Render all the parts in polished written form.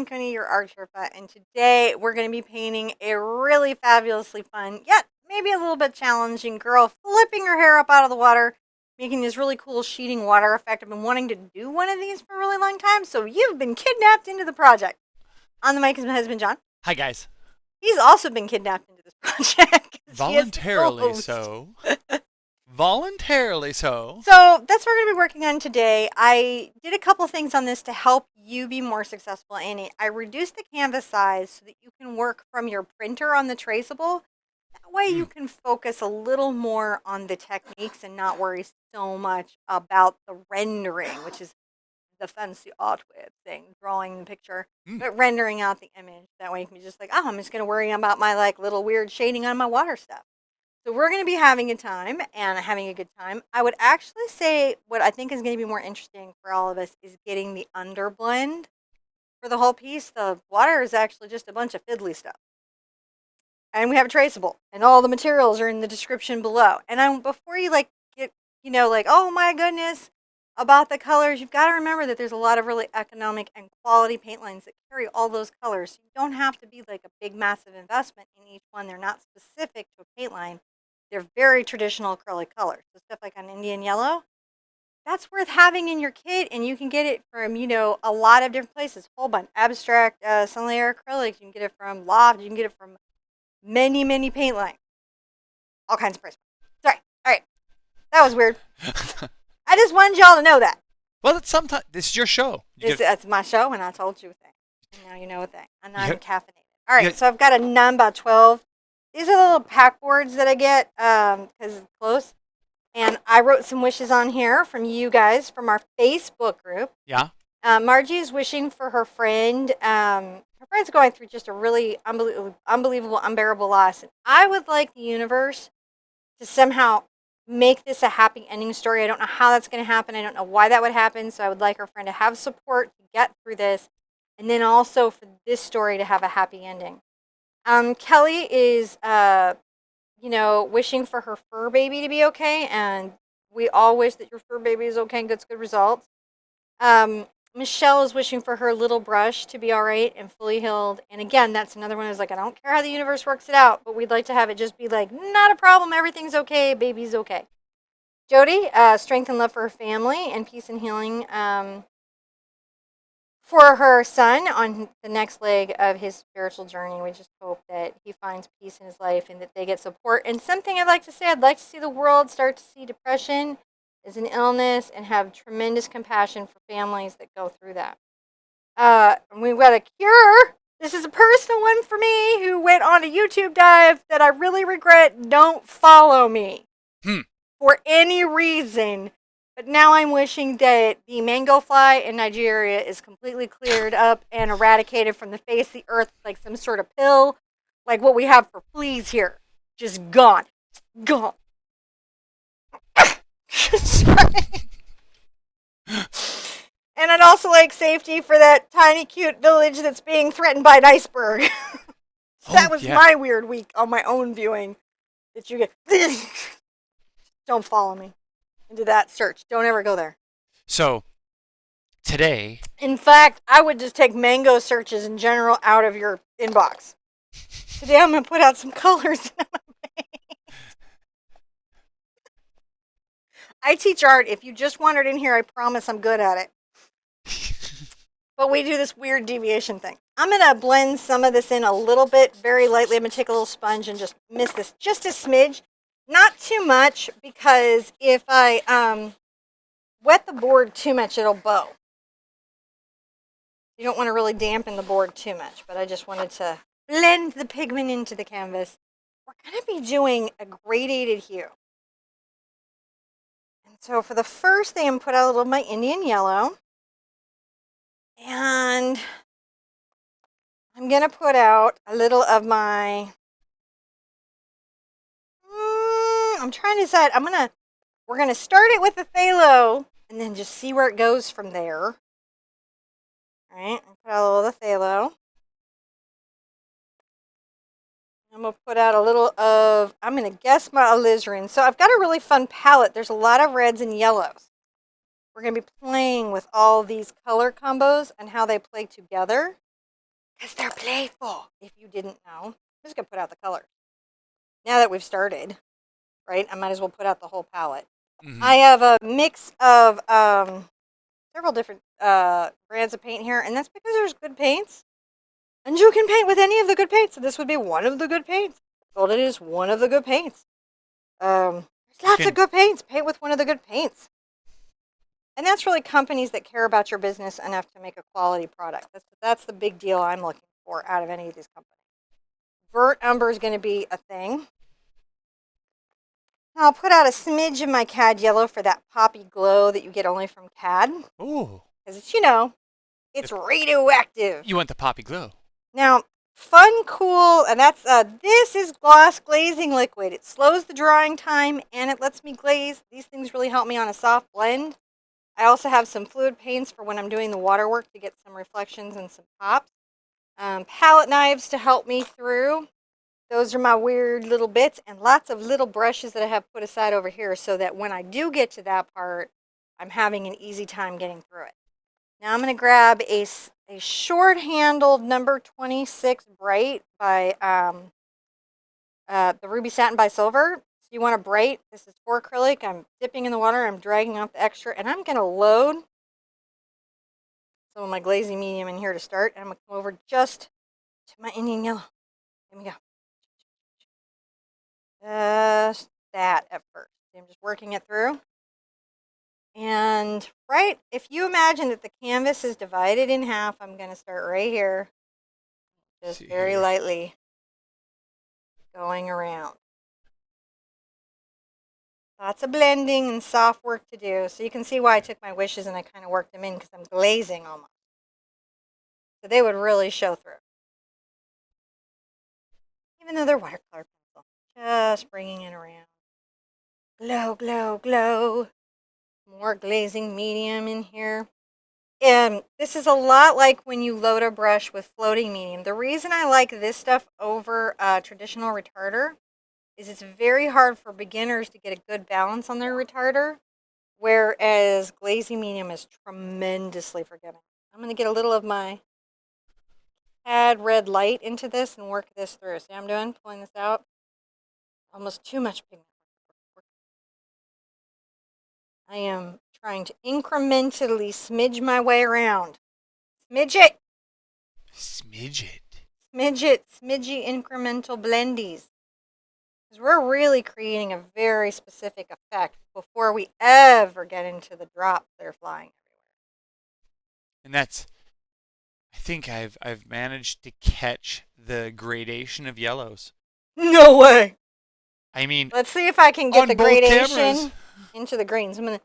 Coney, your art Sherpa, and today we're going to be painting a really fabulously fun, yet maybe a little bit challenging girl flipping her hair up out of the water, making this really cool sheeting water effect. I've been wanting to do one of these for a really long time, so you've been kidnapped into the project. On the mic is my husband, John. Hi, guys. He's also been kidnapped into this project. He is the Voluntarily co-host. so. Voluntarily so. So that's what we're going to be working on today. I did a couple things on this to help you be more successful in it. I reduced the canvas size so that you can work from your printer on the traceable. That way you can focus a little more on the techniques and not worry so much about the rendering, which is the fancy art way of saying drawing the picture, but rendering out the image. That way you can be just like, oh, I'm just going to worry about my like little weird shading on my water stuff. So we're going to be having a time and having a good time. I would actually say what I think is going to be more interesting for all of us is getting the underblend for the whole piece. The water is actually just a bunch of fiddly stuff. And we have a traceable, and all the materials are in the description below. And before you like get, like, oh my goodness, about the colors, you've got to remember that there's a lot of really economic and quality paint lines that carry all those colors. You don't have to be like a big, massive investment in each one. They're not specific to a paint line. They're very traditional acrylic colors. So stuff like an Indian yellow, that's worth having in your kit, and you can get it from, a lot of different places. Whole bunch. Abstract, sunlit acrylics. You can get it from Loft. You can get it from many, many paint lines. All kinds of price. Sorry. All right. That was weird. I just wanted y'all to know that. Well, sometimes this is your show. That's my show, and I told you a thing. And now you know a thing. And I'm caffeinated. All right, so I've got a number 12. These are the little pack boards that I get because it's close. And I wrote some wishes on here from you guys from our Facebook group. Yeah. Margie is wishing for her friend. Her friend's going through just a really unbelievable, unbearable loss. And I would like the universe to somehow make this a happy ending story. I don't know how that's going to happen. I don't know why that would happen. So I would like her friend to have support to get through this. And then also for this story to have a happy ending. Kelly is, wishing for her fur baby to be okay, and we all wish that your fur baby is okay and gets good results. Michelle is wishing for her little brush to be all right and fully healed. And again, that's another one. Is like, I don't care how the universe works it out, but we'd like to have it just be like, not a problem, everything's okay, baby's okay. Jody, strength and love for her family and peace and healing. For her son on the next leg of his spiritual journey. We just hope that he finds peace in his life and that they get support. And something I'd like to say, I'd like to see the world start to see depression as an illness and have tremendous compassion for families that go through that. We've got a cure. This is a personal one for me who went on a YouTube dive that I really regret. Don't follow me for any reason. But now I'm wishing that the mango fly in Nigeria is completely cleared up and eradicated from the face of the earth like some sort of pill, like what we have for fleas here. Just gone. Gone. And I'd also like safety for that tiny, cute village that's being threatened by an iceberg. That was my weird week on my own viewing. That you get... Don't follow me into that search. Don't ever go there. So, today... In fact, I would just take mango searches in general out of your inbox. Today I'm going to put out some colors. I teach art. If you just wandered in here, I promise I'm good at it. But we do this weird deviation thing. I'm going to blend some of this in a little bit, very lightly. I'm going to take a little sponge and just mist this just a smidge. Not too much, because if I wet the board too much, it'll bow. You don't want to really dampen the board too much, but I just wanted to blend the pigment into the canvas. We're going to be doing a gradated hue. And so for the first thing, I'm going to put out a little of my Indian yellow. And I'm going to put out a little of my... I'm trying to decide. We're going to start it with the phthalo and then just see where it goes from there. All right, I'll put out a little of the phthalo. I'm going to put out a little of, I'm going to guess my alizarin. So I've got a really fun palette. There's a lot of reds and yellows. We're going to be playing with all these color combos and how they play together. because they're playful. If you didn't know, I'm just going to put out the colors. Now that we've started, right, I might as well put out the whole palette. Mm-hmm. I have a mix of several different brands of paint here, and that's because there's good paints. And you can paint with any of the good paints, so this would be one of the good paints. Golden is one of the good paints. There's lots of good paints. Paint with one of the good paints. And that's really companies that care about your business enough to make a quality product. That's the big deal I'm looking for out of any of these companies. Burnt umber is going to be a thing. I'll put out a smidge of my cad yellow for that poppy glow that you get only from cad. Ooh. Because it's, it's radioactive. You want the poppy glow. Now, fun, cool, and that's, this is gloss glazing liquid. It slows the drying time and it lets me glaze. These things really help me on a soft blend. I also have some fluid paints for when I'm doing the waterwork to get some reflections and some pops. Palette knives to help me through. Those are my weird little bits, and lots of little brushes that I have put aside over here so that when I do get to that part, I'm having an easy time getting through it. Now I'm going to grab a short-handled number 26 Bright by the Ruby Satin by Silver. So you want a bright. This is for acrylic. I'm dipping in the water. I'm dragging off the extra, and I'm going to load some of my glazing medium in here to start. And I'm going to come over just to my Indian yellow. There we go. Just that at first. I'm just working it through. And right, if you imagine that the canvas is divided in half, I'm going to start right here. Just very lightly going around. Lots of blending and soft work to do. So you can see why I took my wishes and I kind of worked them in because I'm glazing almost. So they would really show through. Even though they're watercolor pencil. Just bringing it around. Glow, glow, glow. More glazing medium in here. And this is a lot like when you load a brush with floating medium. The reason I like this stuff over traditional retarder is it's very hard for beginners to get a good balance on their retarder, whereas glazing medium is tremendously forgiving. I'm going to get a little of my cad red light into this and work this through. See what I'm doing? Pulling this out. Almost too much pigment. I am trying to incrementally smidge my way around. Smidge it! Smidge it. Smidge it. Smidgy incremental blendies. Because we're really creating a very specific effect before we ever get into the drops that are flying everywhere. And that's, I think I've managed to catch the gradation of yellows. No way! I mean, let's see if I can get the gradation cameras into the greens. I'm gonna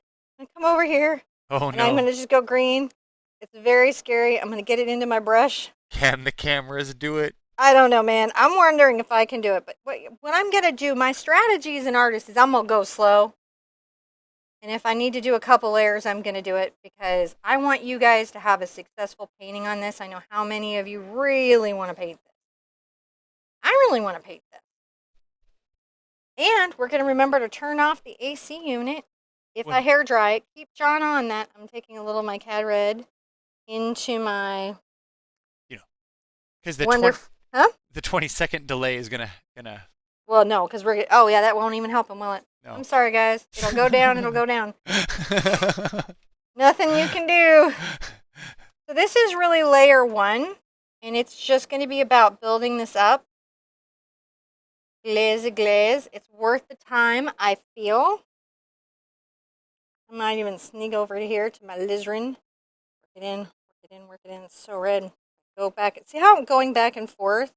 come over here. Oh and no! I'm gonna just go green. It's very scary. I'm gonna get it into my brush. Can the cameras do it? I don't know, man. I'm wondering if I can do it. But what I'm gonna do, my strategy as an artist is I'm gonna go slow. And if I need to do a couple layers, I'm gonna do it because I want you guys to have a successful painting on this. I know how many of you really want to paint this. I really want to paint this. And we're going to remember to turn off the AC unit. If I hair dry it, keep John on that. I'm taking a little of my cad red into my... because the 20-second delay is gonna... Well, no, because we're... Oh, yeah, that won't even help him, will it? No. I'm sorry, guys. It'll go down, it'll go down. Nothing you can do. So this is really layer 1, and it's just going to be about building this up. Glaze, glaze. It's worth the time, I feel. I might even sneak over here to my alizarin. Work it in, work it in, work it in. It's so red. Go back. See how I'm going back and forth?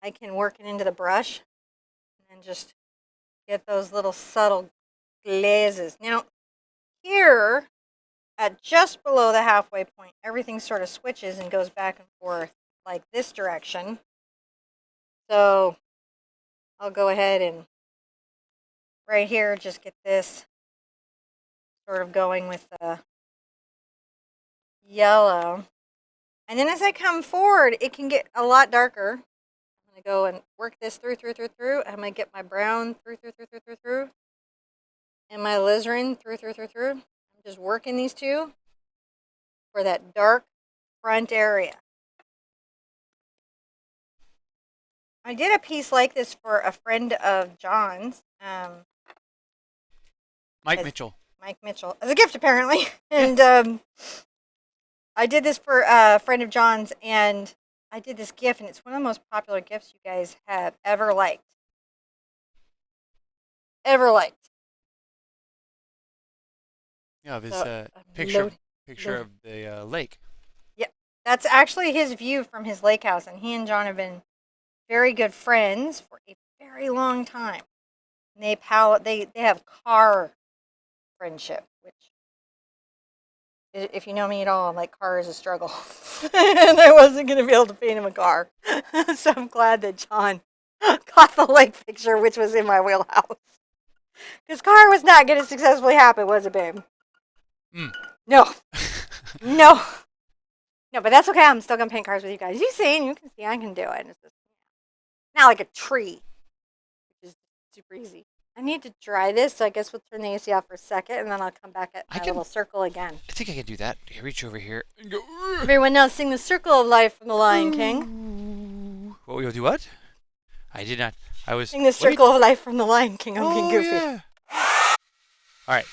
I can work it into the brush and just get those little subtle glazes. Now, here, at just below the halfway point, everything sort of switches and goes back and forth like this direction. So I'll go ahead and right here just get this sort of going with the yellow. And then as I come forward, it can get a lot darker. I'm going to go and work this through. I'm going to get my brown through. And my alizarin through. I'm just working these two for that dark front area. I did a piece like this for a friend of John's, Mike as Mitchell. Mike Mitchell, as a gift apparently. Yeah. And I did this for a friend of John's, and I did this gift, and it's one of the most popular gifts you guys have ever liked. Ever liked. Yeah, this So picture load. of the lake. Yeah, that's actually his view from his lake house, and he and John have been very good friends for a very long time. And they have car friendship, which if you know me at all, like car is a struggle, and I wasn't going to be able to paint him a car. So I'm glad that John got the lake picture, which was in my wheelhouse. Because car was not going to successfully happen, was it, babe? Mm. No, no, no. But that's okay. I'm still going to paint cars with you guys. You see, and you can see I can do it. It's just not like a tree, which is super easy. I need to dry this, so I guess we'll turn the AC off for a second, and then I'll come back at my little circle again. I think I can do that. Here, reach over here and go. Everyone now sing the Circle of Life from the Lion King. What you'll do? What? I did not. I was Sing the Circle of Life from the Lion King. I'm being goofy. Yeah. All right,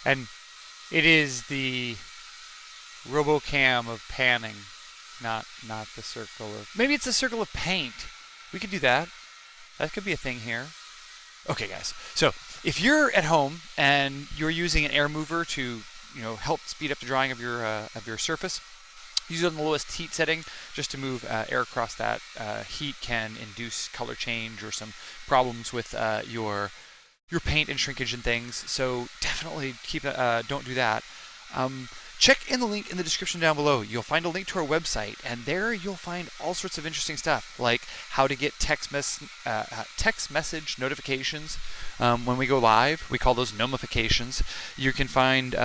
and it is the RoboCam of panning, not the circle of. Maybe it's the circle of paint. We could do that. That could be a thing here. Okay, guys. So if you're at home and you're using an air mover to, help speed up the drying of your surface, use it on the lowest heat setting just to move air across that. Heat can induce color change or some problems with your paint and shrinkage and things. So definitely don't do that. Check in the link in the description down below. You'll find a link to our website, and there you'll find all sorts of interesting stuff, like how to get text message notifications when we go live. We call those nomifications. You can find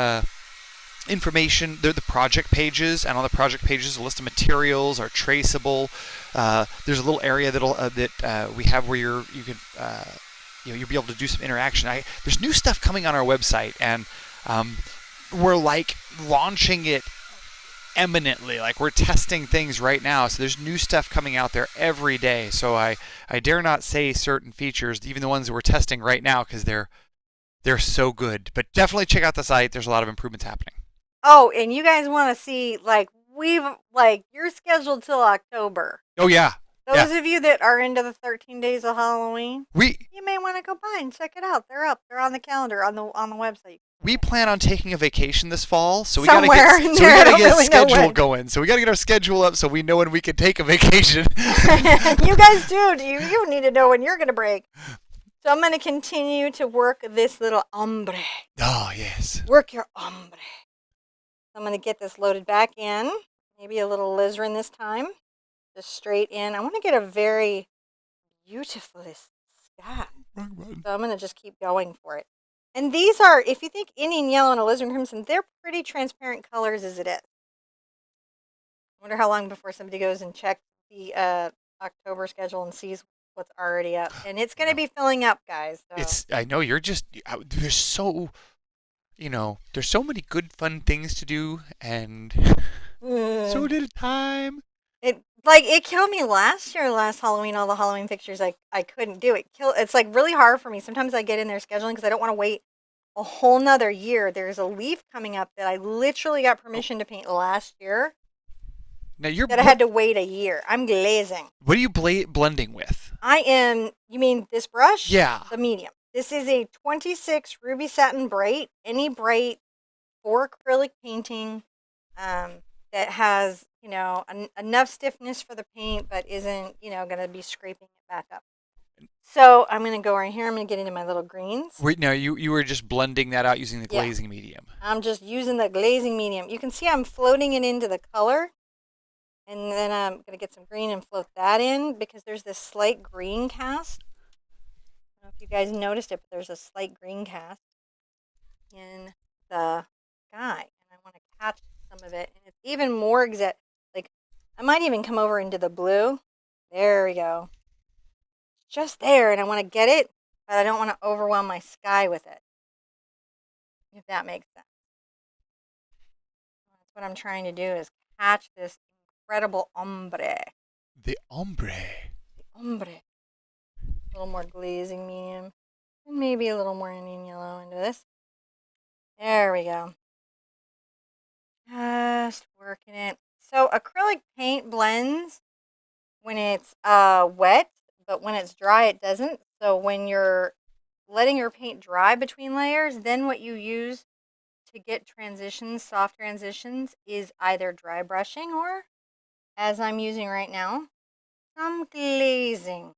information. They're the project pages, and on the project pages, a list of materials are traceable. There's a little area that we have where you can you'll be able to do some interaction. There's new stuff coming on our website, and we're like launching it eminently. Like we're testing things right now, so there's new stuff coming out there every day. So I dare not say certain features, even the ones that we're testing right now, because they're so good. But definitely check out the site. There's a lot of improvements happening. Oh, and you guys want to see, you're scheduled till October. Oh yeah. Those of you that are into the 13 days of Halloween, you may want to go by and check it out. They're up. They're on the calendar on the website. We plan on taking a vacation this fall, so we gotta get a schedule going. So we gotta get our schedule up so we know when we can take a vacation. You guys do. You need to know when you're gonna break. So I'm gonna continue to work this little ombre. Oh yes. Work your ombre. I'm gonna get this loaded back in. Maybe a little alizarin this time. Just straight in. I want to get a very beautiful sky. So I'm gonna just keep going for it. And these are, if you think Indian yellow and alizarin crimson, they're pretty transparent colors as it is. I wonder how long before somebody goes and checks the October schedule and sees what's already up. And it's going to be filling up, guys. So. I know you're just, there's so many good fun things to do, and so little time. It killed me last Halloween, all the Halloween pictures I couldn't do. It's like really hard for me. Sometimes I get in there scheduling because I don't want to wait a whole nother year. There's a leaf coming up that I literally got permission to paint last year. Now I had to wait a year. I'm glazing. What are you blending with? You mean this brush? Yeah. The medium. This is a 26 Ruby Satin Bright. Any bright for acrylic painting that has enough stiffness for the paint, but isn't, going to be scraping it back up. So I'm going to go right here. I'm going to get into my little greens. Wait, now you were just blending that out using the glazing medium. I'm just using the glazing medium. You can see I'm floating it into the color. And then I'm going to get some green and float that in because there's this slight green cast. I don't know if you guys noticed it, but there's a slight green cast in the sky. And I want to catch some of it. And it's even more exact. I might even come over into the blue. There we go. Just there, and I want to get it, but I don't want to overwhelm my sky with it. If that makes sense. That's what I'm trying to do is catch this incredible ombre. The ombre. The ombre. A little more glazing medium. And maybe a little more Indian yellow into this. There we go. Just working it. So acrylic paint blends when it's wet, but when it's dry, it doesn't. So when you're letting your paint dry between layers, then what you use to get transitions, soft transitions, is either dry brushing or, as I'm using right now, some glazing.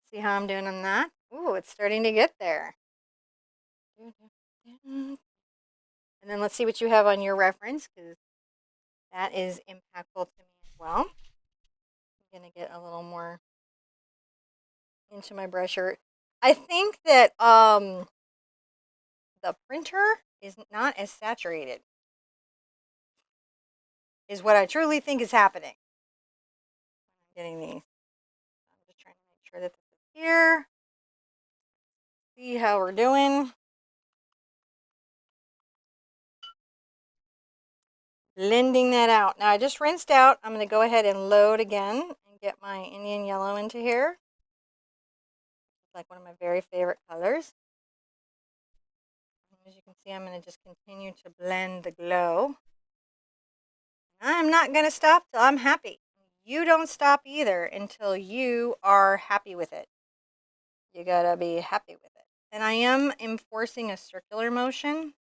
See how I'm doing on that? Ooh, it's starting to get there. And then let's see what you have on your reference, because that is impactful to me as well. I'm going to get a little more into my brusher. I think that the printer is not as saturated, is what I truly think is happening. I'm getting these. I'm just trying to make sure that this is here. See how we're doing. Blending that out. Now I just rinsed out. I'm going to go ahead and load again and get my Indian yellow into here. It's like one of my very favorite colors. As you can see, I'm going to just continue to blend the glow. I'm not going to stop till I'm happy. You don't stop either until you are happy with it. You gotta be happy with it. And I am enforcing a circular motion,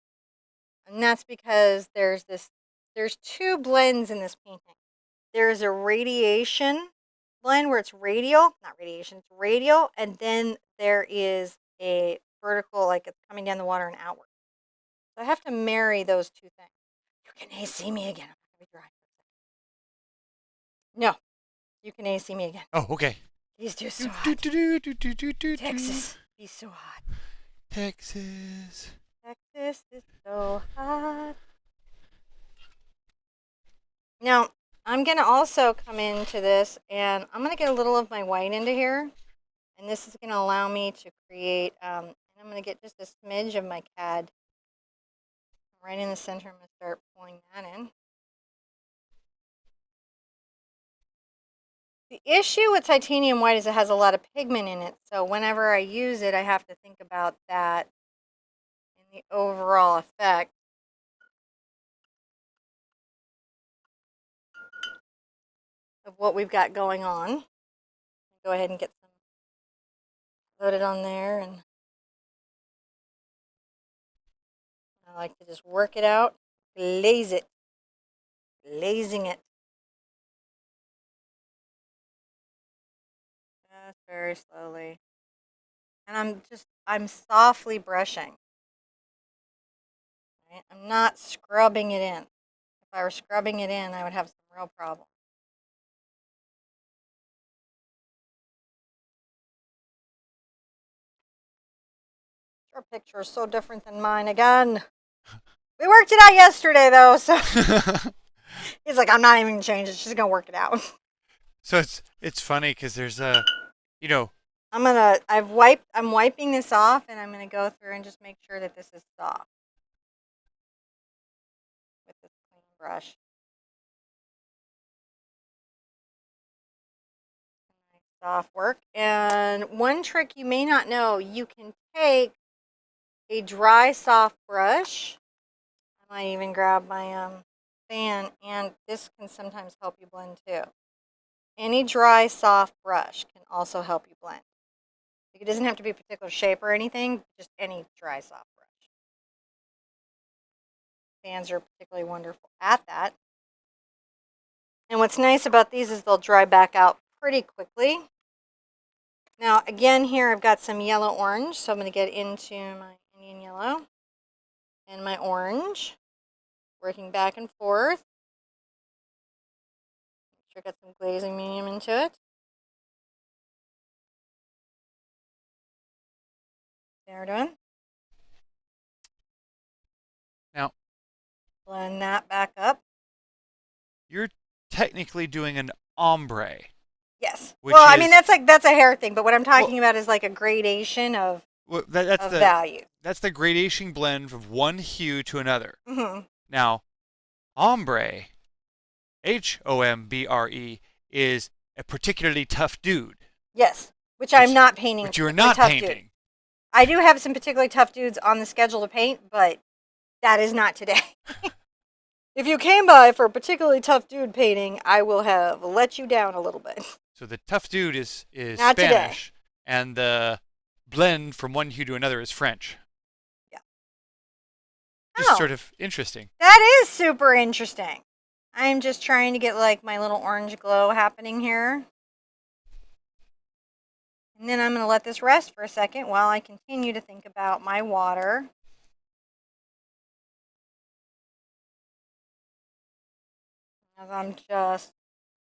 and that's because there's two blends in this painting. There's a radiation blend where it's radial, not radiation, it's radial, and then there is a vertical, like it's coming down the water and outward. So I have to marry those two things. You can AC me again. I'm not gonna be dry. No, you can AC me again. Oh, okay. These two so hot. Texas, be so hot. Texas is so hot. Now, I'm going to also come into this, and I'm going to get a little of my white into here. And this is going to allow me to create, and I'm going to get just a smidge of my CAD right in the center. I'm going to start pulling that in. The issue with titanium white is it has a lot of pigment in it. So whenever I use it, I have to think about that in the overall effect. Of what we've got going on. Go ahead and get some loaded on there, and I like to just work it out, glaze it, glazing it. Just very slowly. And I'm softly brushing. Right? I'm not scrubbing it in. If I were scrubbing it in, I would have some real problems. Your picture is so different than mine again. We worked it out yesterday, though, so he's like, I'm not even gonna change it. She's gonna work it out. So it's funny because there's a, I'm wiping this off, and I'm gonna go through and just make sure that this is soft with this clean brush. Soft work. And one trick you may not know, you can take a dry soft brush. I might even grab my fan, and this can sometimes help you blend too. Any dry soft brush can also help you blend. It doesn't have to be a particular shape or anything, just any dry soft brush. Fans are particularly wonderful at that. And what's nice about these is they'll dry back out pretty quickly. Now, again, here I've got some yellow-orange, so I'm going to get into my Indian yellow and my orange, working back and forth. Make sure I got some glazing medium into it. There we're doing. Now, blend that back up. You're technically doing an ombre. Yes. Well, I mean, that's a hair thing, but what I'm talking about is like a gradation of value. That's the gradation blend from one hue to another. Mm-hmm. Now, ombre, HOMBRE, is a particularly tough dude. Yes, which I'm which not painting which you are particularly not tough dude. painting. I do have some particularly tough dudes on the schedule to paint, but that is not today. If you came by for a particularly tough dude painting, I will have let you down a little bit. So the tough dude is Not today. Spanish, and the blend from one hue to another is French. Yeah. Just Oh, sort of interesting. that is super interesting. I'm just trying to get like my little orange glow happening here. And then I'm going to let this rest for a second while I continue to think about my water. As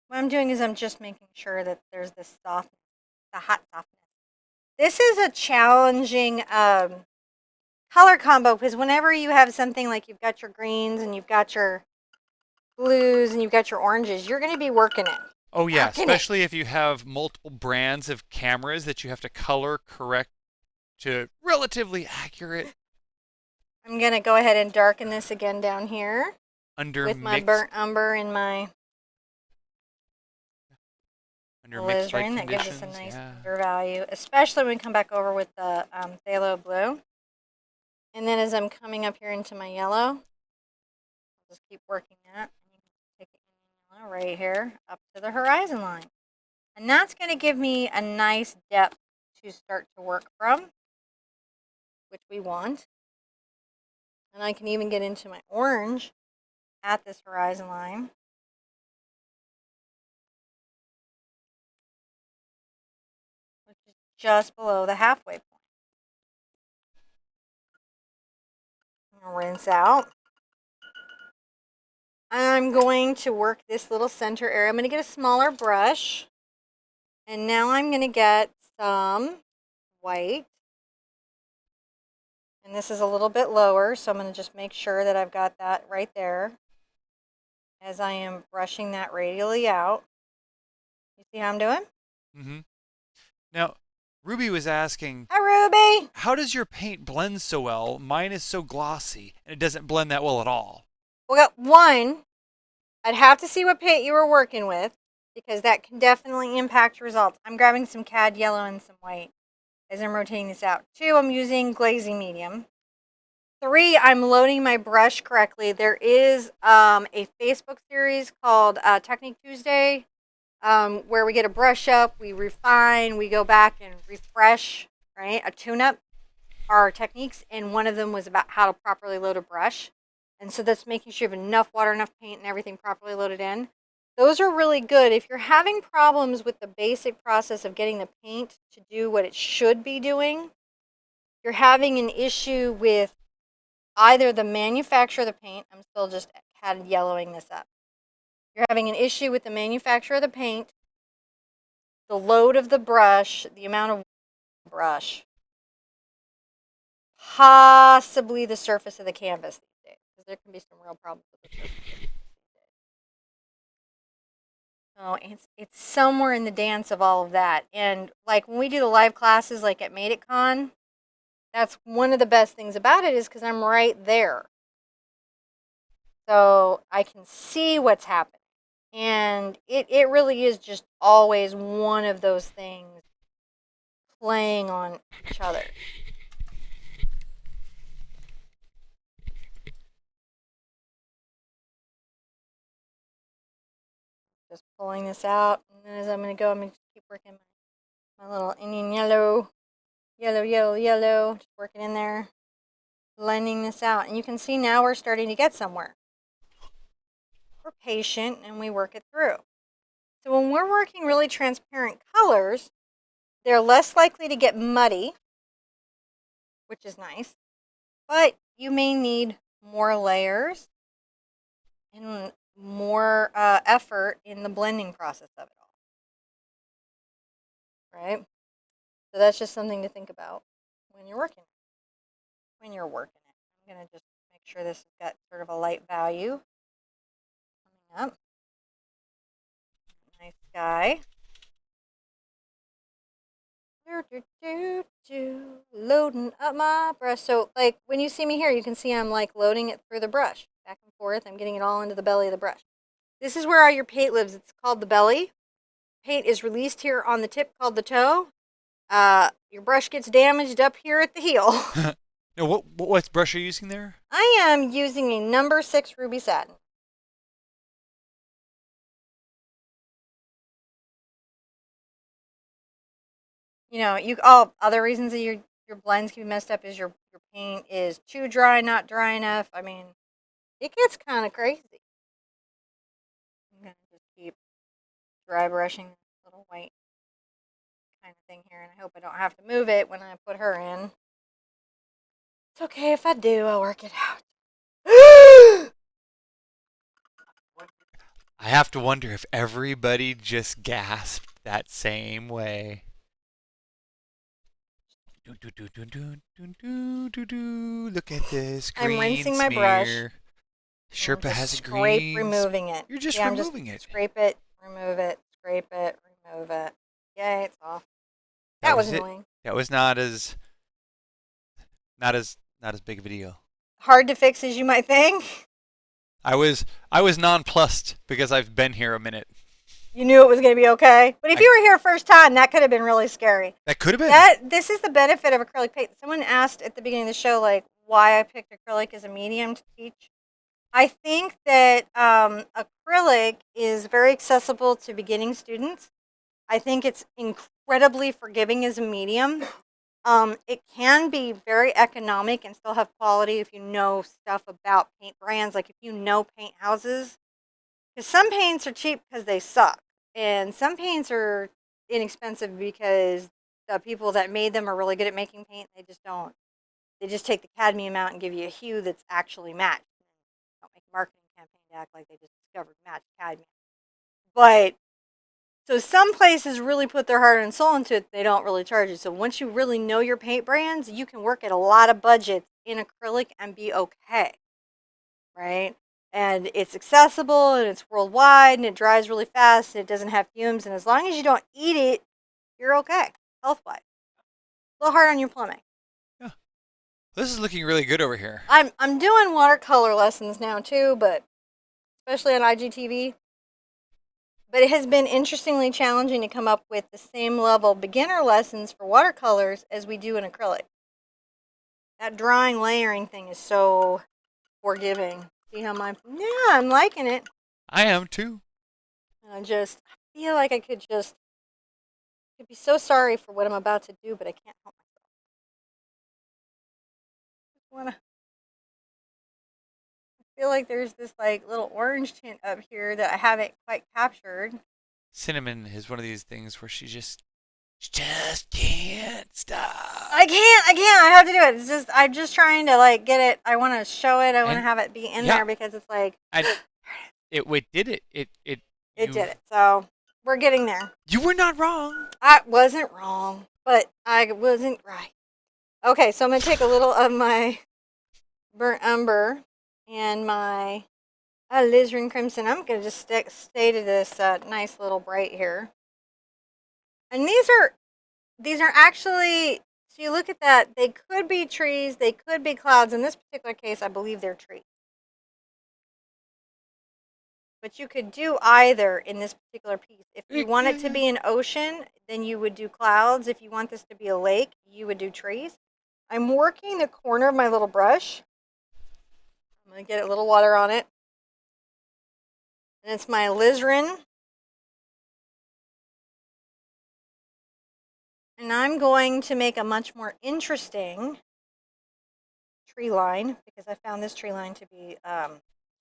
what I'm doing is I'm just making sure that there's this softness, the hot softness. This is a challenging color combo because whenever you have something like you've got your greens and you've got your blues and you've got your oranges, you're going to be working it. Oh yeah, Working it. especially if you have multiple brands of cameras that you have to color correct to relatively accurate I'm going to go ahead and darken this again down here under with my mixed burnt umber and my light alizarin. That gives us a conditions. nice Yeah. undervalue, especially when we come back over with the phthalo blue. And then as I'm coming up here into my yellow, just keep working that. And you can take it in yellow right here up to the horizon line. And that's going to give me a nice depth to start to work from, which we want. And I can even get into my orange at this horizon line. Which is just below the halfway point. I'm going to rinse out. I'm going to work this little center area. I'm going to get a smaller brush. And now I'm going to get some white. And this is a little bit lower, so I'm going to just make sure that I've got that right there as I am brushing that radially out. You see how I'm doing? Mm-hmm. Now, Ruby was asking, Hi, Ruby. how does your paint blend so well? Mine is so glossy, and it doesn't blend that well at all. Well, one, I'd have to see what paint you were working with because that can definitely impact results. I'm grabbing some cad yellow and some white as I'm rotating this out. Two, I'm using glazing medium. Three, I'm loading my brush correctly. There is a Facebook series called Technique Tuesday where we get a brush up, we refine, we go back and refresh, right? A tune-up, our techniques, and one of them was about how to properly load a brush. And so that's making sure you have enough water, enough paint, and everything properly loaded in. Those are really good. If you're having problems with the basic process of getting the paint to do what it should be doing, you're having an issue with either the manufacturer of the paint, I'm still just CAD yellowing this up. You're having an issue with the manufacturer of the paint, the load of the brush, the amount of brush, possibly the surface of the canvas these days, because there can be some real problems with the surface these days. So it's somewhere in the dance of all of that. And like when we do the live classes like at Made It Con, that's one of the best things about it is because I'm right there. So I can see what's happening. And it really is just always one of those things playing on each other. Just pulling this out. And then as I'm going to go, I'm going to keep working my little Indian yellow, just working in there, blending this out. And you can see now we're starting to get somewhere. We're patient and we work it through. So when we're working really transparent colors, they're less likely to get muddy, which is nice, but you may need more layers and more effort in the blending process of it all, right? So that's just something to think about when you're working. I'm going to just make sure this has got sort of a light value coming up. Nice sky. Loading up my brush. So like when you see me here, you can see I'm like loading it through the brush. Back and forth. I'm getting it all into the belly of the brush. This is where all your paint lives. It's called the belly. paint is released here on the tip called the toe. Your brush gets damaged up here at the heel. No, what brush are you using there? I am using a number 6 Ruby Satin. You know, other reasons that your blends can be messed up is your paint is too dry, not dry enough. I mean, it gets kind of crazy. I'm gonna just keep dry brushing this little white kind of thing here, and I hope I don't have to move it when I put her in. It's okay if I do. I'll work it out. I have to wonder if everybody just gasped that same way. Look at this I'm green rinsing my brush. smear. Sherpa has a scrape green. removing it. You're just Yeah, removing it. Scrape it, remove it, scrape it, remove it. Yay, it's off. That was was it. annoying. That was not as big of a deal. Hard to fix as you might think. I was nonplussed because I've been here a minute. You knew it was going to be okay. But if you were here first time, that could have been really scary. That could have been. This is the benefit of acrylic paint. Someone asked at the beginning of the show, like, why I picked acrylic as a medium to teach. I think that acrylic is very accessible to beginning students. I think it's incredibly forgiving as a medium. It can be very economic and still have quality if you know stuff about paint brands, like if you know paint houses. Because some paints are cheap because they suck, and some paints are inexpensive because the people that made them are really good at making paint. They just don't. They just take the cadmium out and give you a hue that's actually matched. Don't make a marketing campaign to act like they just discovered matched cadmium. But so some places really put their heart and soul into it. They don't really charge you. So once you really know your paint brands, you can work at a lot of budgets in acrylic and be okay, right? And it's accessible and it's worldwide and it dries really fast and it doesn't have fumes. And as long as you don't eat it, you're okay, health-wise. A little hard on your plumbing. Yeah. This is looking really good over here. I'm doing watercolor lessons now too, but especially on IGTV. But it has been interestingly challenging to come up with the same level beginner lessons for watercolors as we do in acrylic. That drawing layering thing is so forgiving. See how I'm liking it. I am too. And I feel like I could be so sorry for what I'm about to do, but I can't help myself. I feel like there's this like little orange tint up here that I haven't quite captured. Cinnamon is one of these things where she just can't stop. I can't. I have to do it. I'm just trying to like get it. I want to show it. I want to have it be in there because it's like it did it. It did it. So we're getting there. You were not wrong. I wasn't wrong, but I wasn't right. Okay, so I'm gonna take a little of my burnt umber and my alizarin crimson. I'm gonna just stay to this nice little bright here. And these are actually, so you look at that, they could be trees, they could be clouds. In this particular case, I believe they're trees. But you could do either in this particular piece. If you want it to be an ocean, then you would do clouds. If you want this to be a lake, you would do trees. I'm working the corner of my little brush. I'm going to get a little water on it. And it's my alizarin. And I'm going to make a much more interesting tree line because I found this tree line to be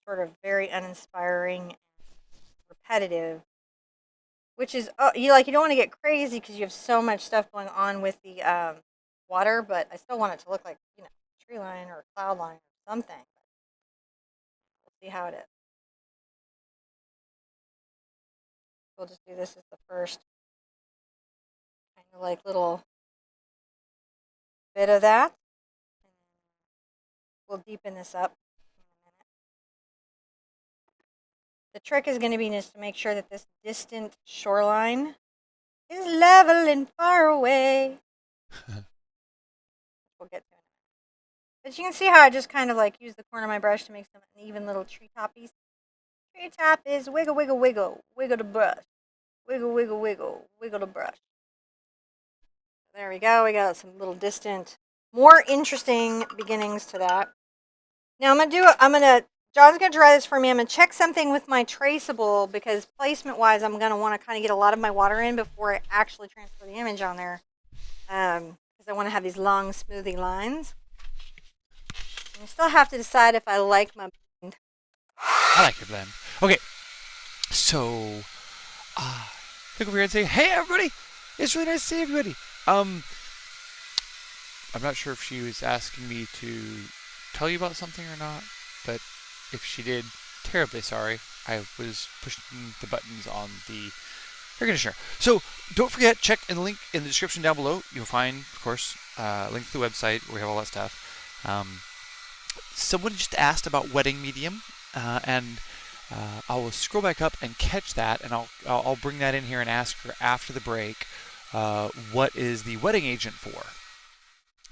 sort of very uninspiring and repetitive. Which is, you don't want to get crazy because you have so much stuff going on with the water, but I still want it to look like, a tree line or a cloud line or something. We'll see how it is. We'll just do this as the first kind of like little bit of that. We'll deepen this up in a minute. The trick is going to be just to make sure that this distant shoreline is level and far away. We'll get to it. But you can see how I just kind of like use the corner of my brush to make some even little tree toppies. Tree top is wiggle, wiggle, wiggle, wiggle the brush. Wiggle, wiggle, wiggle. Wiggle the brush. There we go. We got some little distant, more interesting beginnings to that. Now John's gonna try this for me. I'm gonna check something with my traceable because placement wise, I'm gonna want to kind of get a lot of my water in before I actually transfer the image on there. Because I want to have these long, smoothie lines. And I still have to decide if I like my blend. I like your blend. Okay, so look over here and say, "Hey, everybody! It's really nice to see everybody." I'm not sure if she was asking me to tell you about something or not, but if she did, terribly sorry. I was pushing the buttons on the air conditioner. So don't forget, check and link in the description down below. You'll find, of course, link to the website where we have all that stuff. Someone just asked about wetting medium, and I will scroll back up and catch that, and I'll bring that in here and ask her after the break what is the wetting agent for.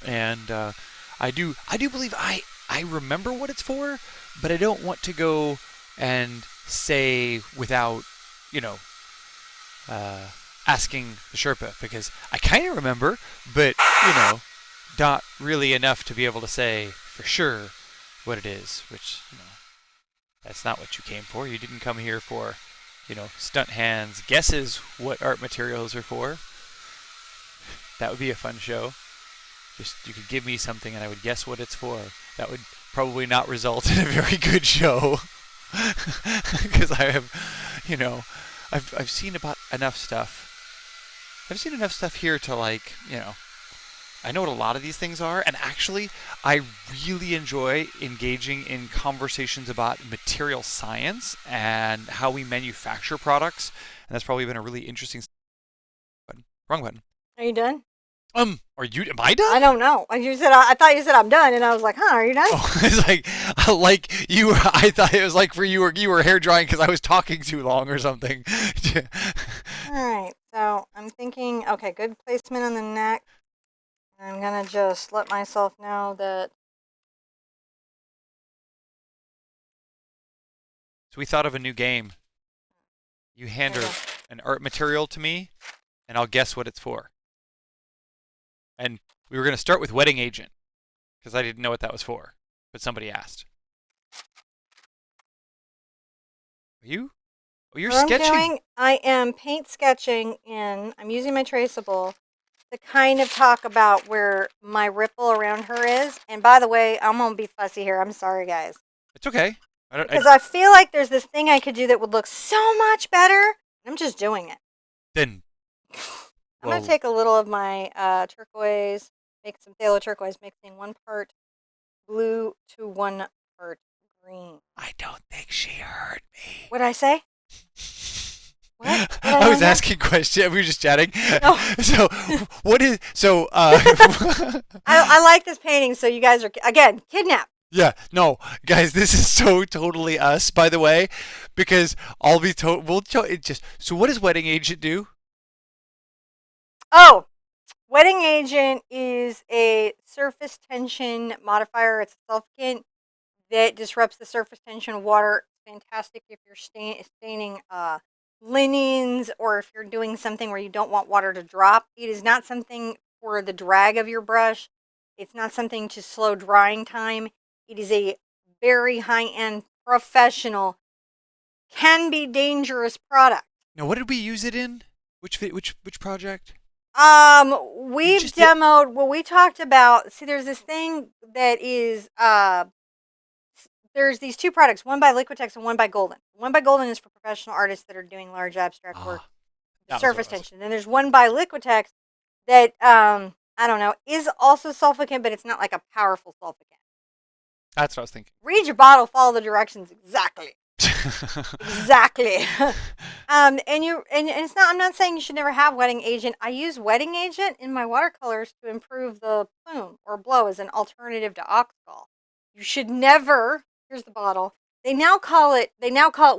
And I do believe I remember what it's for, but I don't want to go and say without, asking the Sherpa, because I kind of remember, but not really enough to be able to say for sure what it is. Which that's not what you came for. You didn't come here for stunt hands guesses what art materials are for. That would be a fun show. Just you could give me something and I would guess what it's for. That would probably not result in a very good show. Because I have, I've seen about enough stuff. I've seen enough stuff here to I know what a lot of these things are, and actually, I really enjoy engaging in conversations about material science and how we manufacture products, and that's probably been a really interesting button. Wrong button. Are you done? Am I done? I don't know. I thought you said I'm done, and I was like, huh, are you done? Oh, it's like you were, I thought it was like for you were hair drying because I was talking too long or something. All right, so I'm thinking, okay, good placement on the neck. I'm going to just let myself know that. So we thought of a new game. You hand her an art material to me, and I'll guess what it's for. And we were going to start with wetting agent, because I didn't know what that was for, but somebody asked. Are you? Oh, you're sketching. I am paint sketching I'm using my traceable to kind of talk about where my ripple around her is. And by the way, I'm going to be fussy here. I'm sorry, guys. It's okay. Because I feel like there's this thing I could do that would look so much better. I'm just doing it. Then I'm going to take a little of my turquoise, make some phthalo turquoise, mixing 1 part blue to 1 part green. I don't think she heard me. What'd I say? What? I was asking questions. We were just chatting. Oh. So, what is so? I like this painting. So you guys are again kidnapped. Yeah, no, guys, this is so totally us, by the way, because I'll be told. We'll it just. So, what does wetting agent do? Oh, wetting agent is a surface tension modifier. It's a solvent that disrupts the surface tension of water. It's fantastic if you're staining linens, or if you're doing something where you don't want water to drop. It is not something for the drag of your brush. It's not something to slow drying time. It is a very high-end, professional, can be dangerous product. Now, what did we use it in? Which project? We've demoed. Well, we talked about. See, there's this thing that is there's these 2 products, one by Liquitex and one by Golden. One by Golden is for professional artists that are doing large abstract work, surface tension. Then there's one by Liquitex that, I don't know, is also sulfacant, but it's not like a powerful sulfacant. That's what I was thinking. Read your bottle, follow the directions exactly. Exactly. And it's not. I'm not saying you should never have wetting agent. I use wetting agent in my watercolors to improve the plume or blow as an alternative to Oxgall. You should never. Here's the bottle. They now call it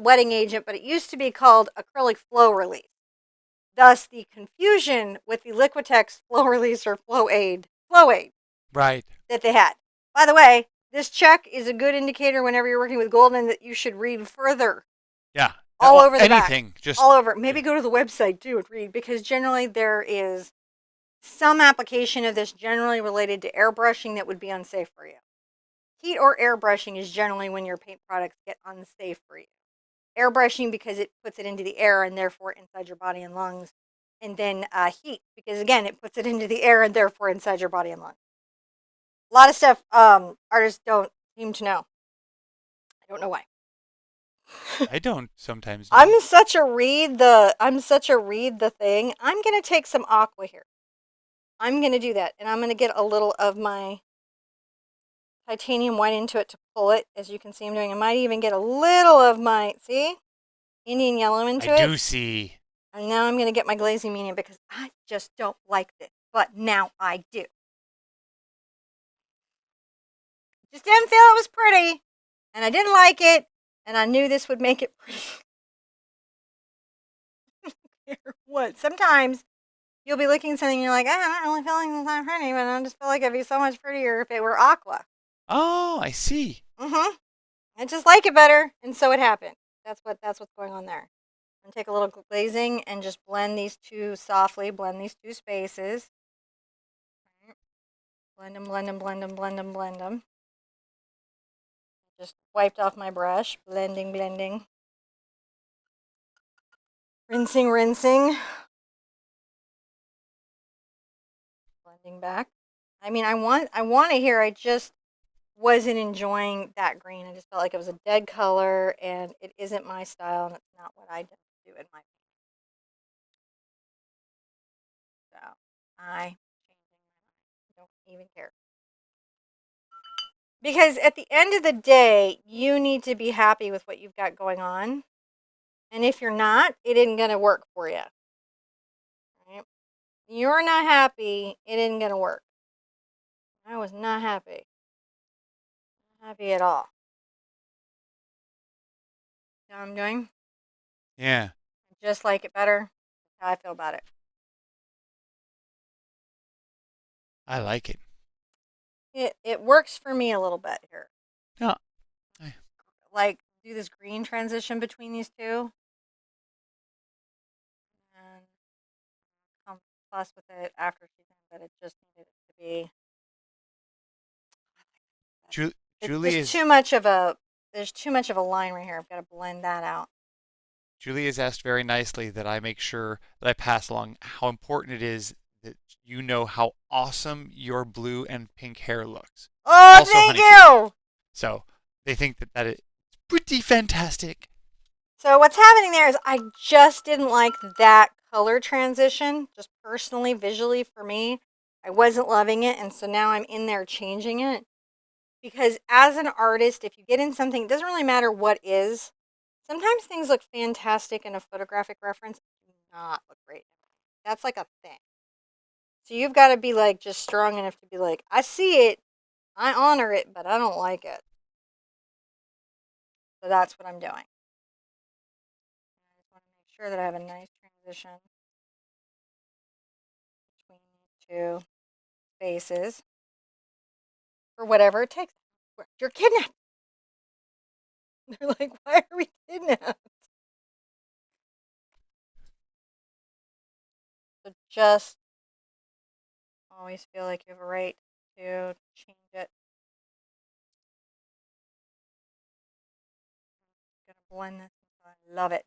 wetting agent, but it used to be called acrylic flow release. Thus, the confusion with the Liquitex flow release or flow aid, right, that they had. By the way, this check is a good indicator whenever you're working with Golden that you should read further. Yeah, all over the back, Anything, just all over. yeah. Maybe go to the website too and read, because generally there is some application of this generally related to airbrushing that would be unsafe for you. Heat or airbrushing is generally when your paint products get unsafe for you. Airbrushing because it puts it into the air and therefore inside your body and lungs. And then heat because, again, it puts it into the air and therefore inside your body and lungs. A lot of stuff artists don't seem to know. I don't know why. I don't sometimes know. I'm such a read the thing. I'm gonna take some aqua here. I'm gonna do that, and I'm gonna get a little of my titanium white into it to pull it, as you can see I'm doing. I might even get a little of my, see, Indian yellow I into it. do see. And now I'm gonna get my glazing medium because I just don't like this, but now I do. Just didn't feel it was pretty, and I didn't like it, and I knew this would make it pretty. What? Sometimes you'll be looking at something and you're like, I'm not really feeling it's not pretty, but I just feel like it'd be so much prettier if it were aqua. Oh, I see. Mm-hmm. I just like it better, and so it happened. That's what's going on there. I'm gonna take a little glazing and just blend these two softly. Blend these two spaces. Blend them, blend them, blend them, blend them, blend them. Just wiped off my brush. Blending, blending. Rinsing, rinsing. Blending back. I mean, I want it here. I just wasn't enjoying that green. I just felt like it was a dead color, and it isn't my style, and it's not what I do in my. So I don't even care. Because at the end of the day, you need to be happy with what you've got going on. And if you're not, it isn't going to work for you. Right? You're not happy, it isn't going to work. I was not happy. Not happy at all. You know what I'm doing? Yeah, I just like it better. That's how I feel about it. I like it. It works for me a little bit here. Yeah. Like, do this green transition between these two. And come fuss with it after she's in, but it just needed it to be. Julie There's is too much of a line right here. I've got to blend that out. Julie has asked very nicely that I make sure that I pass along how important it is that you know how awesome your blue and pink hair looks. Oh, Also, thank honey, you. so they think that it's pretty fantastic. So what's happening there is I just didn't like that color transition, just personally, visually for me. I wasn't loving it, and so now I'm in there changing it. Because as an artist, if you get in something, it doesn't really matter what is. Sometimes things look fantastic in a photographic reference, do not look great. That's like a thing. So you've got to be like just strong enough to be like, I see it, I honor it, but I don't like it. So that's what I'm doing. I just want to make sure that I have a nice transition between these two spaces for whatever it takes. You're kidnapped. They're like, why are we kidnapped? So just always feel like you have a right to change it. I'm gonna blend this. I love it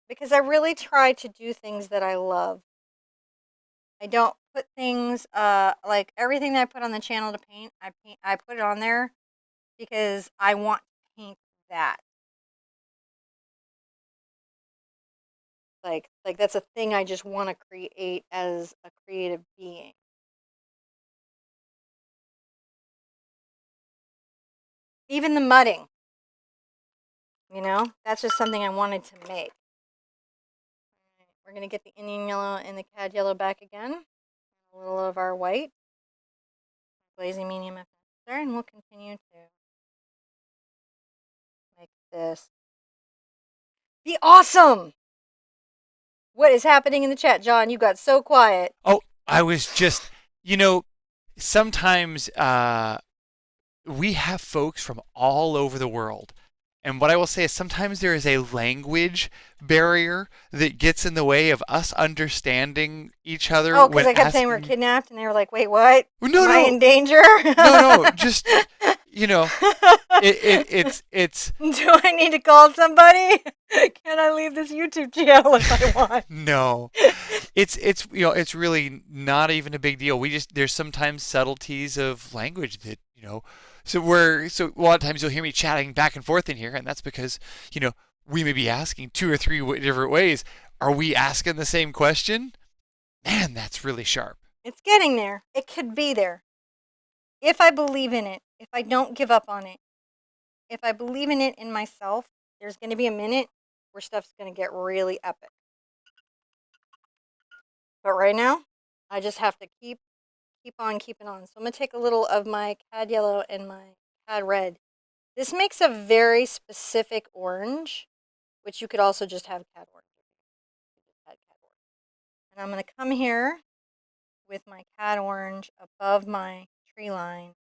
because I really try to do things that I love. I don't put things like everything that I put on the channel to paint. I put it on there because I want to paint that. Like that's a thing I just want to create as a creative being. Even the mudding, that's just something I wanted to make. We're going to get the Indian yellow and the cad yellow back again. A little of our white. Glazing medium if necessary, and we'll continue to make this be awesome. What is happening in the chat, John? You got so quiet. Oh, I was just, sometimes we have folks from all over the world, And what I will say is sometimes there is a language barrier that gets in the way of us understanding each other Oh, because when I kept saying we're asking. kidnapped, and they were like, "Wait, what? No, Am I no, in danger?" no, no. Just you know, it's Do I need to call somebody? Can I leave this YouTube channel if I want? no. It's it's really not even a big deal. We just there's sometimes subtleties of language that so a lot of times you'll hear me chatting back and forth in here, and that's because we may be asking two or three different ways. Are we asking the same question? Man, that's really sharp. It's getting there. It could be there. If I believe in it, if I don't give up on it, if I believe in it in myself, there's going to be a minute where stuff's going to get really epic. But right now, I just have to keep on keeping on. So I'm going to take a little of my cad yellow and my cad red. This makes a very specific orange, which you could also just have cad orange. And I'm going to come here with my cad orange above my tree line.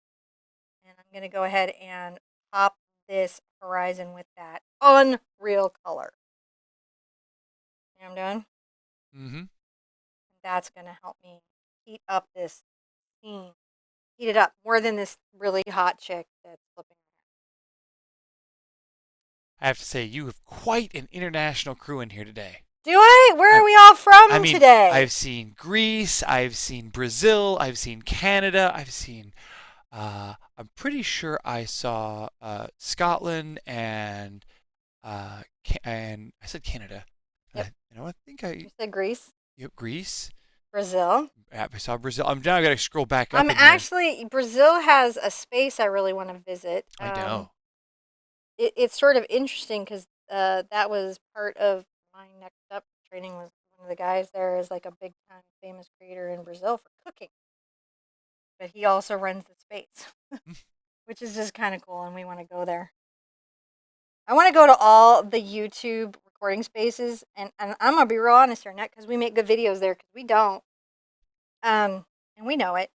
And I'm going to go ahead and pop this horizon with that unreal color. See what I'm doing? Mm-hmm. That's going to help me heat up this scene. Heat it up more than this really hot chick that's flipping. I have to say, you have quite an international crew in here today. Do I? Where I, are we all I from mean, today? I've seen Greece, I've seen Brazil, I've seen Canada, I've seen. I'm pretty sure I saw Scotland and I said Canada. Yep. I think I. You said Greece. Yep, Greece. Brazil. Yeah, I saw Brazil. I'm now. I got to scroll back up. I'm actually Brazil has a space I really want to visit. I know. It's sort of interesting because that was part of my next up training. Was one of the guys there is like a big time famous creator in Brazil for cooking, but he also runs the space, which is just kind of cool, and we want to go there. I want to go to all the YouTube recording spaces, and I'm gonna be real honest here, Net, because we make good videos there, because we don't, and we know it.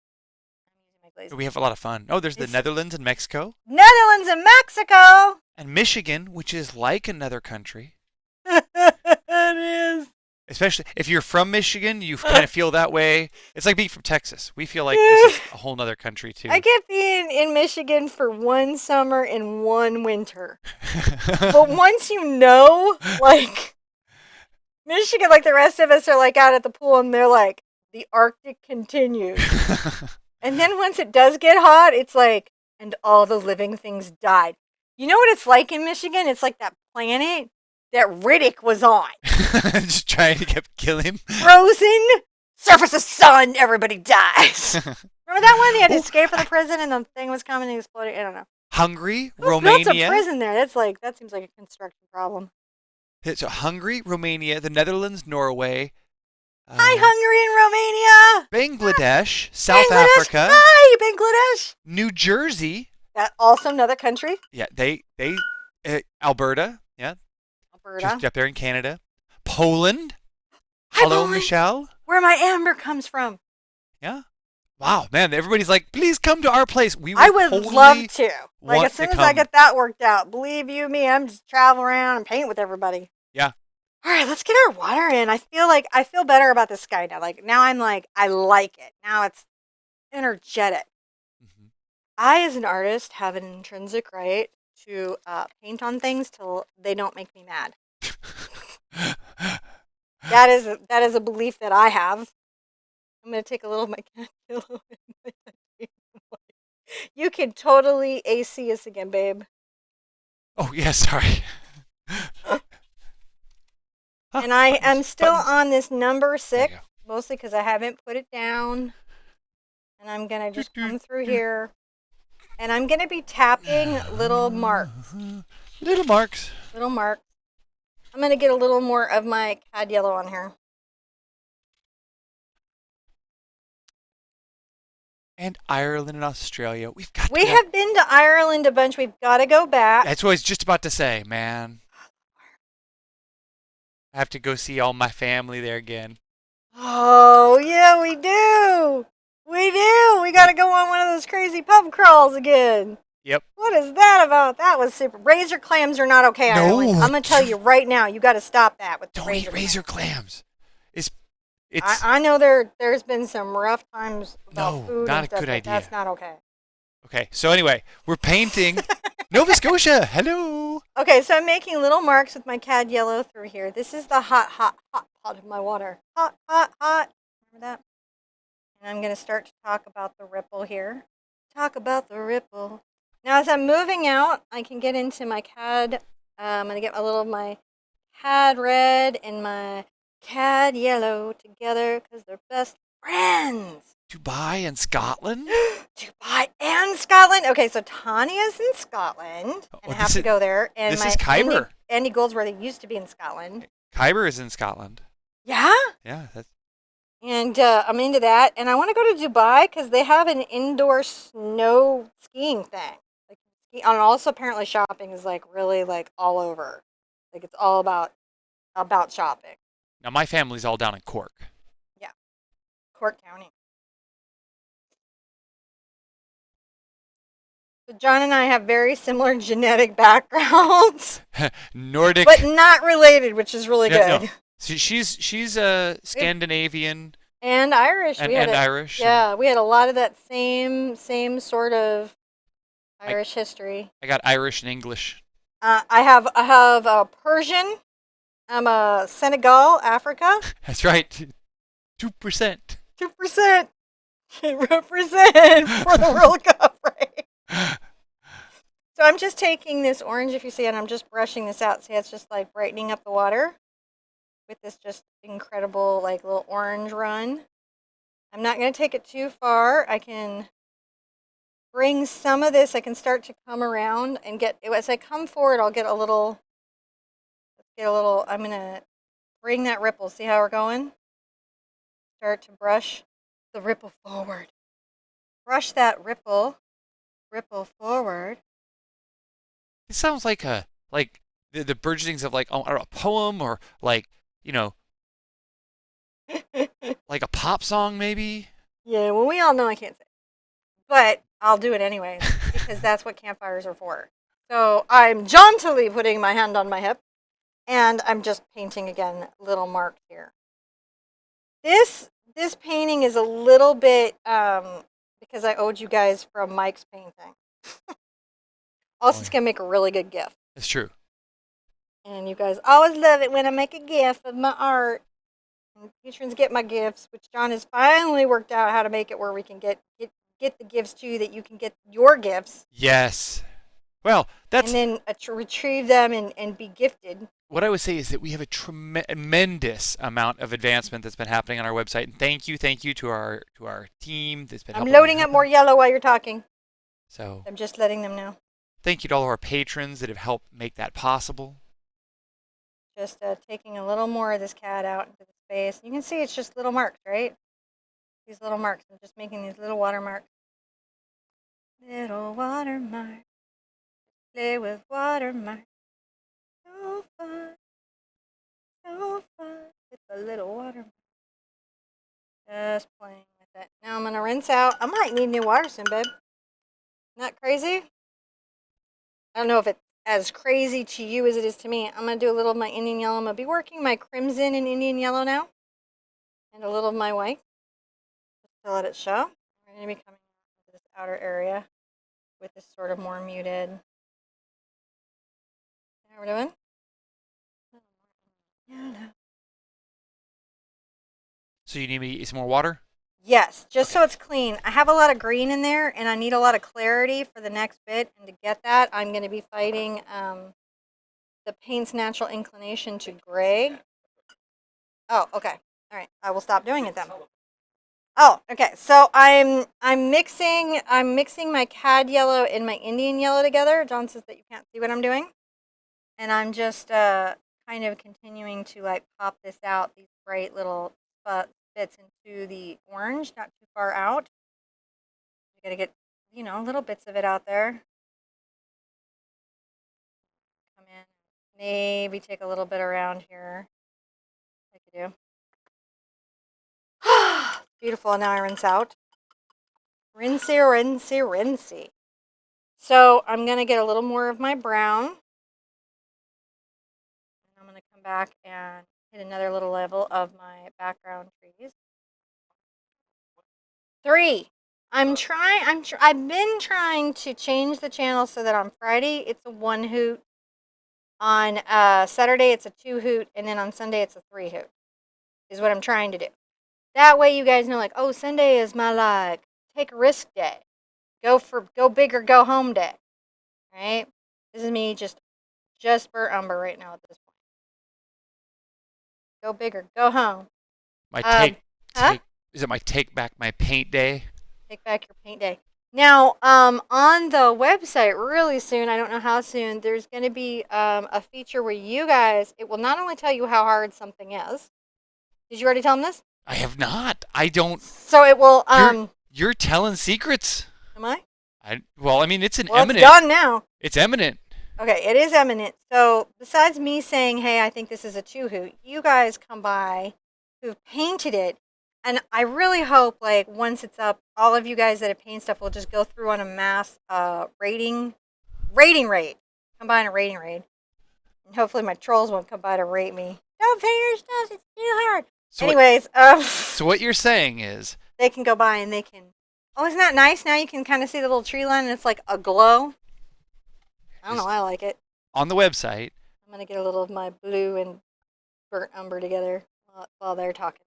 I'm using my We have a lot of fun. Oh, there's the Netherlands and Mexico. Netherlands and Mexico. And Michigan, which is like another country. It is. Especially if you're from Michigan, you kind of feel that way. It's like being from Texas. We feel like this is a whole nother country too. I get being in Michigan for one summer and one winter. But once you know, like, Michigan, like the rest of us are like out at the pool and they're like, the Arctic continues. And then once it does get hot, it's like, and all the living things died. You know what it's like in Michigan? It's like that planet that Riddick was on. Just trying to kill him. Frozen, surface of sun, everybody dies. Remember that one? They had to escape from the prison and the thing was coming and exploding. I don't know. Hungary, Who Romania. built a prison there? That seems like a construction problem. So Hungary, Romania, the Netherlands, Norway. Hi, Hungary and Romania. Bangladesh, South Bangladesh. Africa. Hi, Bangladesh. New Jersey. That also another country. Yeah, Alberta. Yeah, Alberta. just up there in Canada. Poland. Hi, Hello, Poland. Michelle. Where my amber comes from. Yeah. Wow, man, everybody's like, please come to our place. I would love to. Like, as soon as I get that worked out, believe you me, I'm just travel around and paint with everybody. Yeah. All right, let's get our water in. I feel better about the sky now. Like, now I'm like, I like it. Now it's energetic. Mm-hmm. I, as an artist, have an intrinsic right to paint on things till they don't make me mad. That is a belief that I have. I'm going to take a little of my cat pillow. You can totally AC us again, babe. Oh, yeah, sorry. And I am still on this number 6, mostly because I haven't put it down. And I'm going to just come through here. And I'm going to be tapping little marks. Little marks. Little marks. I'm going to get a little more of my cad yellow on here. And Ireland and Australia. We have been to Ireland a bunch. We've got to go back. That's what I was just about to say, man. I have to go see all my family there again. Oh, yeah, we do. We do. We got to go on one of those crazy pub crawls again. Yep. What is that about? That was super. Razor clams are not okay, Ireland. No, I'm going to tell you right now, you got to stop that with the don't eat razor razor clams. clams. It's I, it's I know there's been some rough times about no, food not and a stuff, good but that's idea. not okay. Okay, so anyway, we're painting Nova Scotia. Hello. Okay, so I'm making little marks with my cad yellow through here. This is the hot, hot, hot pot of my water. Hot, hot, hot. Remember that? And I'm going to start to talk about the ripple here. Talk about the ripple. Now, as I'm moving out, I can get into my cad. I'm going to get a little of my cad red and my cad yellow together because they're best friends. Dubai and Scotland. Dubai and Scotland. Okay, so Tanya's in Scotland, and Oh, I have to go there. And this is my Khyber. Andy Goldsworthy used to be in Scotland. Khyber is in Scotland. Yeah, Yeah, that's and I'm into that. And I want to go to Dubai because they have an indoor snow skiing thing. Like, and also apparently shopping is like really like all over. Like it's all about shopping. now my family's all down in Cork. Yeah, Cork County. So John and I have very similar genetic backgrounds, Nordic. but not related, which is really No, good. she's Scandinavian And Irish. and Irish. Yeah, we had a lot of that same sort of I Irish history. I got Irish and English. I have a Persian. I'm a Senegal, Africa. That's right. 2%. 2% represent for the World Cup, right? So I'm just taking this orange, if you see it, and I'm just brushing this out. See, it's just like brightening up the water with this just incredible like little orange run. I'm not going to take it too far. I can bring some of this. I can start to come around and get, as I come forward, I'll get a little, I'm going to bring that ripple. See how we're going? Start to brush the ripple forward. Brush that ripple forward. It sounds like the burgeonings of like I don't know, a poem or like you know like a pop song maybe. Yeah, well, we all know I can't say, but I'll do it anyways because that's what campfires are for. So I'm jauntily putting my hand on my hip, and I'm just painting again little marks here. This painting is a little bit because I owed you guys from Mike's painting. Also, it's gonna make a really good gift, That's true. and you guys always love it when I make a gift of my art. And patrons get my gifts, which John has finally worked out how to make it where we can get the gifts too, that you can get your gifts. Yes. Well, that's and then retrieve them and be gifted. what I would say is that we have a tremendous amount of advancement that's been happening on our website, and thank you to our team that's been. I'm helping loading up more yellow while you're talking. So I'm just letting them know. thank you to all of our patrons that have helped make that possible. Just taking a little more of this cat out into the space. You can see it's just little marks, right? These little marks. I'm just making these little watermarks. Little watermarks. Play with watermarks. So fun. So fun. With a little watermark. Just playing with it. Now I'm going to rinse out. I might need new water soon, babe. Not crazy? I don't know if it's as crazy to you as it is to me. I'm going to do a little of my Indian yellow. I'm going to be working my crimson and Indian yellow now. And a little of my white. Just to let it show. We're going to be coming into this outer area with this sort of more muted. How we're doing? Yellow. So you need me some more water? Yes, just so it's clean. I have a lot of green in there, and I need a lot of clarity for the next bit. And to get that, I'm going to be fighting the paint's natural inclination to gray. Oh, okay. All right. I will stop doing it then. Oh, okay. So I'm mixing my cad yellow and my Indian yellow together. John says that you can't see what I'm doing, and I'm just kind of continuing to like pop this out, these bright little bits into the orange, not too far out. You gotta get, little bits of it out there. Come in, maybe take a little bit around here, like you do. Beautiful. Now I rinse out. Rinsey, rinsey, rinsey. So I'm going to get a little more of my brown. And I'm going to come back and hit another little level of my background trees. 3. I've been trying to change the channel so that on Friday it's a 1 hoot. On Saturday it's a 2 hoot. And then on Sunday it's a 3 hoot. Is what I'm trying to do. That way you guys know, like, oh, Sunday is my, like, take a risk day. Go big or go home day. Right? This is me just for umber right now at this point. Go big or go home. My Huh? is it my take back my paint day? Take back your paint day. Now, on the website really soon, I don't know how soon, there's going to be a feature where you guys, it will not only tell you how hard something is. Did you already tell them this? I have not. I don't. So it will. You're telling secrets. Am I? Well, I mean, it's eminent. It's done now. It's eminent. Okay, it is eminent. So besides me saying, hey, I think this is a 2 hoot, you guys come by who've painted it. And I really hope, like, once it's up, all of you guys that have painted stuff will just go through on a mass rating raid. Come by on a rating raid. And hopefully my trolls won't come by to rate me. Don't paint your stuff, it's too hard. So anyways, so what you're saying is they can go by and they can, oh, isn't that nice? Now you can kind of see the little tree line and it's like a glow. I don't know, I like it. On the website. I'm going to get a little of my blue and burnt umber together while they're talking.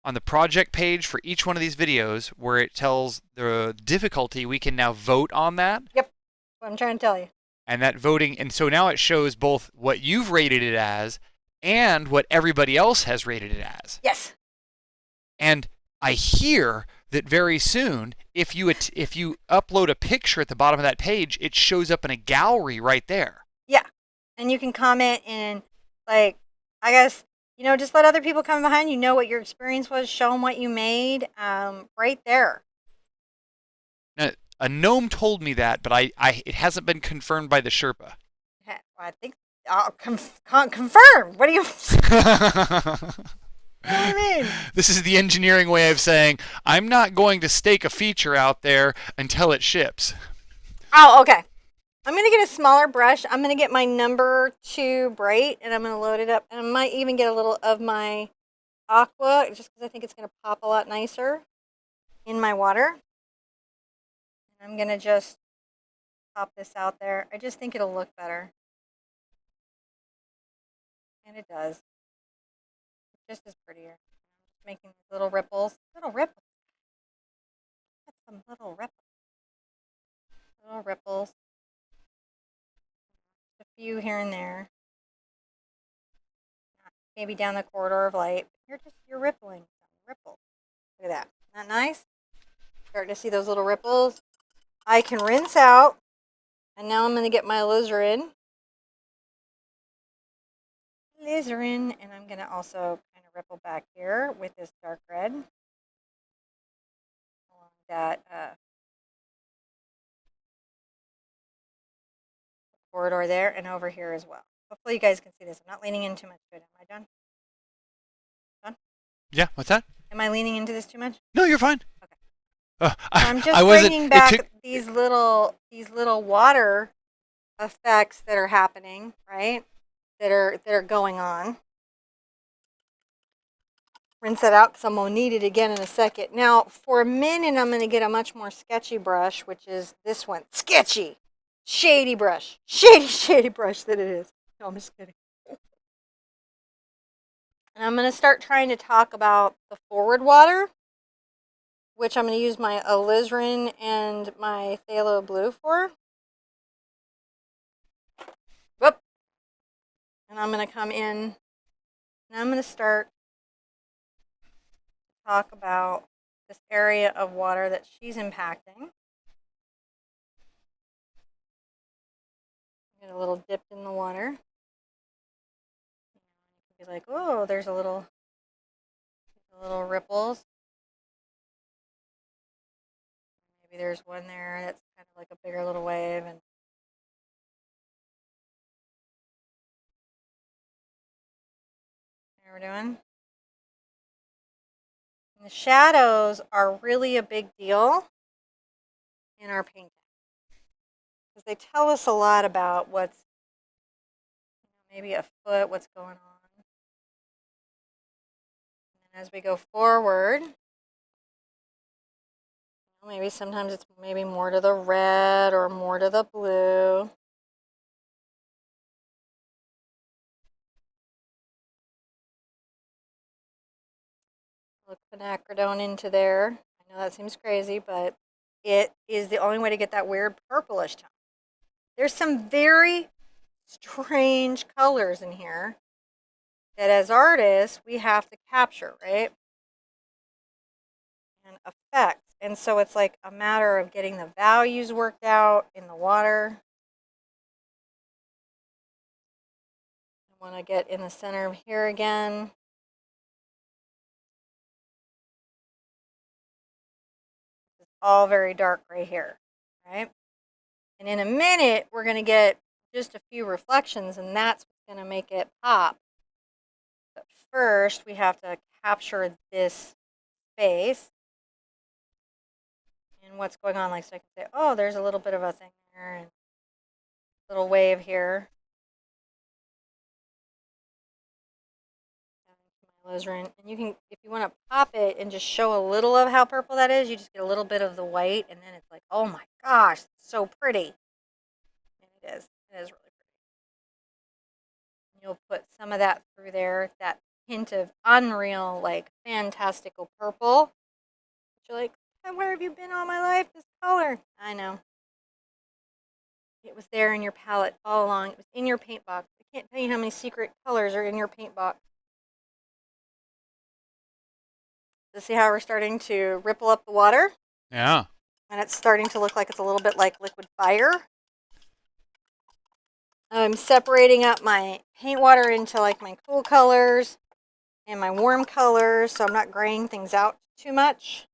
On the project page for each one of these videos where it tells the difficulty, we can now vote on that. Yep, what I'm trying to tell you. And that voting, and so now it shows both what you've rated it as and what everybody else has rated it as. Yes. And I hear that very soon, if you upload a picture at the bottom of that page, it shows up in a gallery right there. Yeah, and you can comment and, like, I guess, you know, just let other people come behind you, know what your experience was, show them what you made, right there. Now, a gnome told me that, but it hasn't been confirmed by the Sherpa. Well, I think I'll confirm. What do you? What do you mean? This is the engineering way of saying I'm not going to stake a feature out there until it ships. Oh, okay. I'm going to get a smaller brush. I'm going to get my number 2 bright, and I'm going to load it up. And I might even get a little of my aqua, just because I think it's going to pop a lot nicer in my water. And I'm going to just pop this out there. I just think it'll look better. And it does. It just is prettier. I'm just making these little ripples. Little ripples. That's some little ripples. Little ripples. A few here and there. Maybe down the corridor of light. You're rippling. Ripples. Look at that. Isn't that nice? Starting to see those little ripples. I can rinse out. And now I'm going to get my alizarin. And I'm going to also kind of ripple back here with this dark red. Along that corridor there and over here as well. Hopefully you guys can see this. I'm not leaning in too much to it. Am I done? Done? Yeah, what's that? Am I leaning into this too much? No, you're fine. Okay. I'm just bringing back these little water effects that are happening, right? That are going on. Rinse it out because I'm going to need it again in a second. Now, for a minute, I'm going to get a much more sketchy brush, which is this one. Sketchy! Shady brush. Shady brush that it is. No, I'm just kidding. And I'm going to start trying to talk about the forward water, which I'm going to use my alizarin and my phthalo blue for. Whoop. And I'm going to come in, and I'm going to start to talk about this area of water that she's impacting. Get a little dip in the water. Be like, oh, there's a little ripples. Maybe there's one there that's kind of like a bigger little wave, and there we're doing. And the shadows are really a big deal in our painting. they tell us a lot about what's maybe a foot, what's going on. And as we go forward, maybe sometimes it's maybe more to the red or more to the blue. Look quinacridone into there. I know that seems crazy, but it is the only way to get that weird purplish tone. There's some very strange colors in here that as artists we have to capture, right? And effects. And so it's like a matter of getting the values worked out in the water. I want to get in the center here again. It's all very dark right here, right? And in a minute, we're going to get just a few reflections, and that's what's going to make it pop. But first, we have to capture this space and what's going on. Like, so I can say, oh, there's a little bit of a thing there, and a little wave here. Alizarin. And you can, if you want to pop it and just show a little of how purple that is, you just get a little bit of the white, and then it's like, oh my gosh, it's so pretty. And it is. It is really pretty. And you'll put some of that through there, that hint of unreal, like fantastical purple. You're like, where have you been all my life? This color. I know. It was there in your palette all along. It was in your paint box. I can't tell you how many secret colors are in your paint box. So see how we're starting to ripple up the water? Yeah. And it's starting to look like it's a little bit like liquid fire. I'm separating up my paint water into like my cool colors and my warm colors, so I'm not graying things out too much.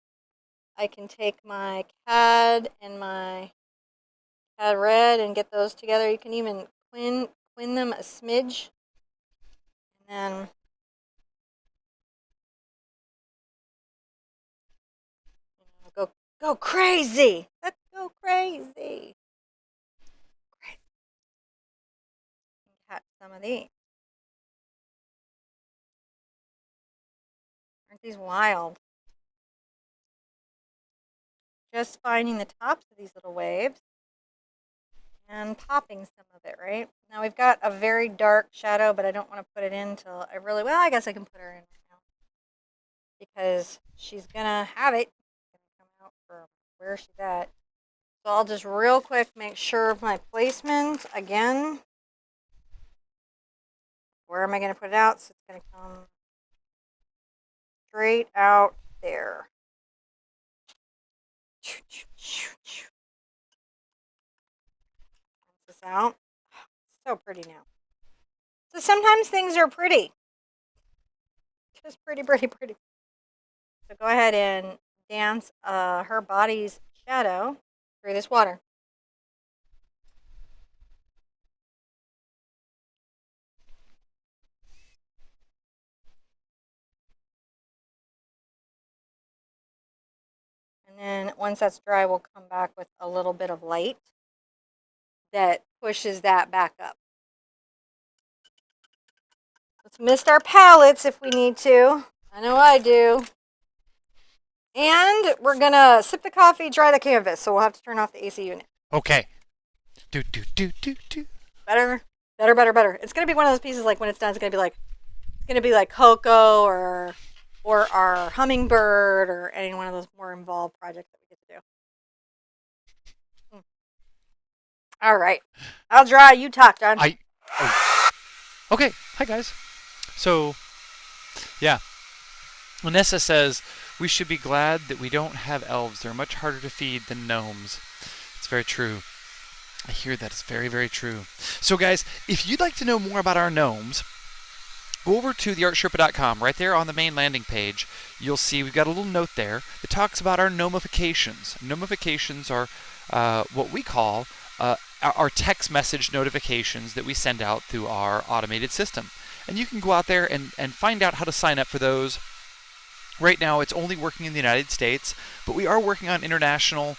I can take my CAD and my CAD red and get those together. You can even quin them a smidge. And then go crazy. Let's go crazy. Catch some of these. Aren't these wild? Just finding the tops of these little waves and popping some of it, right? Now we've got a very dark shadow, but I don't want to put it in until I really, well, I guess I can put her in right now. Because she's going to have it. It's going to come out from where she's at. So I'll just real quick make sure of my placement again. Where am I going to put it out? So it's going to come straight out there. This out. So pretty now. So sometimes things are pretty. Just pretty, pretty, pretty. So go ahead and dance her body's shadow through this water. And then once that's dry, we'll come back with a little bit of light that pushes that back up. Let's mist our palettes if we need to. I know I do. And we're going to sip the coffee, dry the canvas. So we'll have to turn off the AC unit. Okay. Better. It's going to be one of those pieces like when it's done, it's going to be like Coco or our hummingbird or any one of those more involved projects that we get to do. All right. I'll dry. You talk, John. Okay. Hi, guys. So, yeah. Vanessa says, we should be glad that we don't have elves. They're much harder to feed than gnomes. It's very true. I hear that. It's very, very true. So, guys, if you'd like to know more about our gnomes, go over to TheArtSherpa.com. Right there on the main landing page, you'll see we've got a little note there that talks about our gnomifications. Gnomifications are what we call our text message notifications that we send out through our automated system. And you can go out there and find out how to sign up for those. Right now, it's only working in the United States, but we are working on international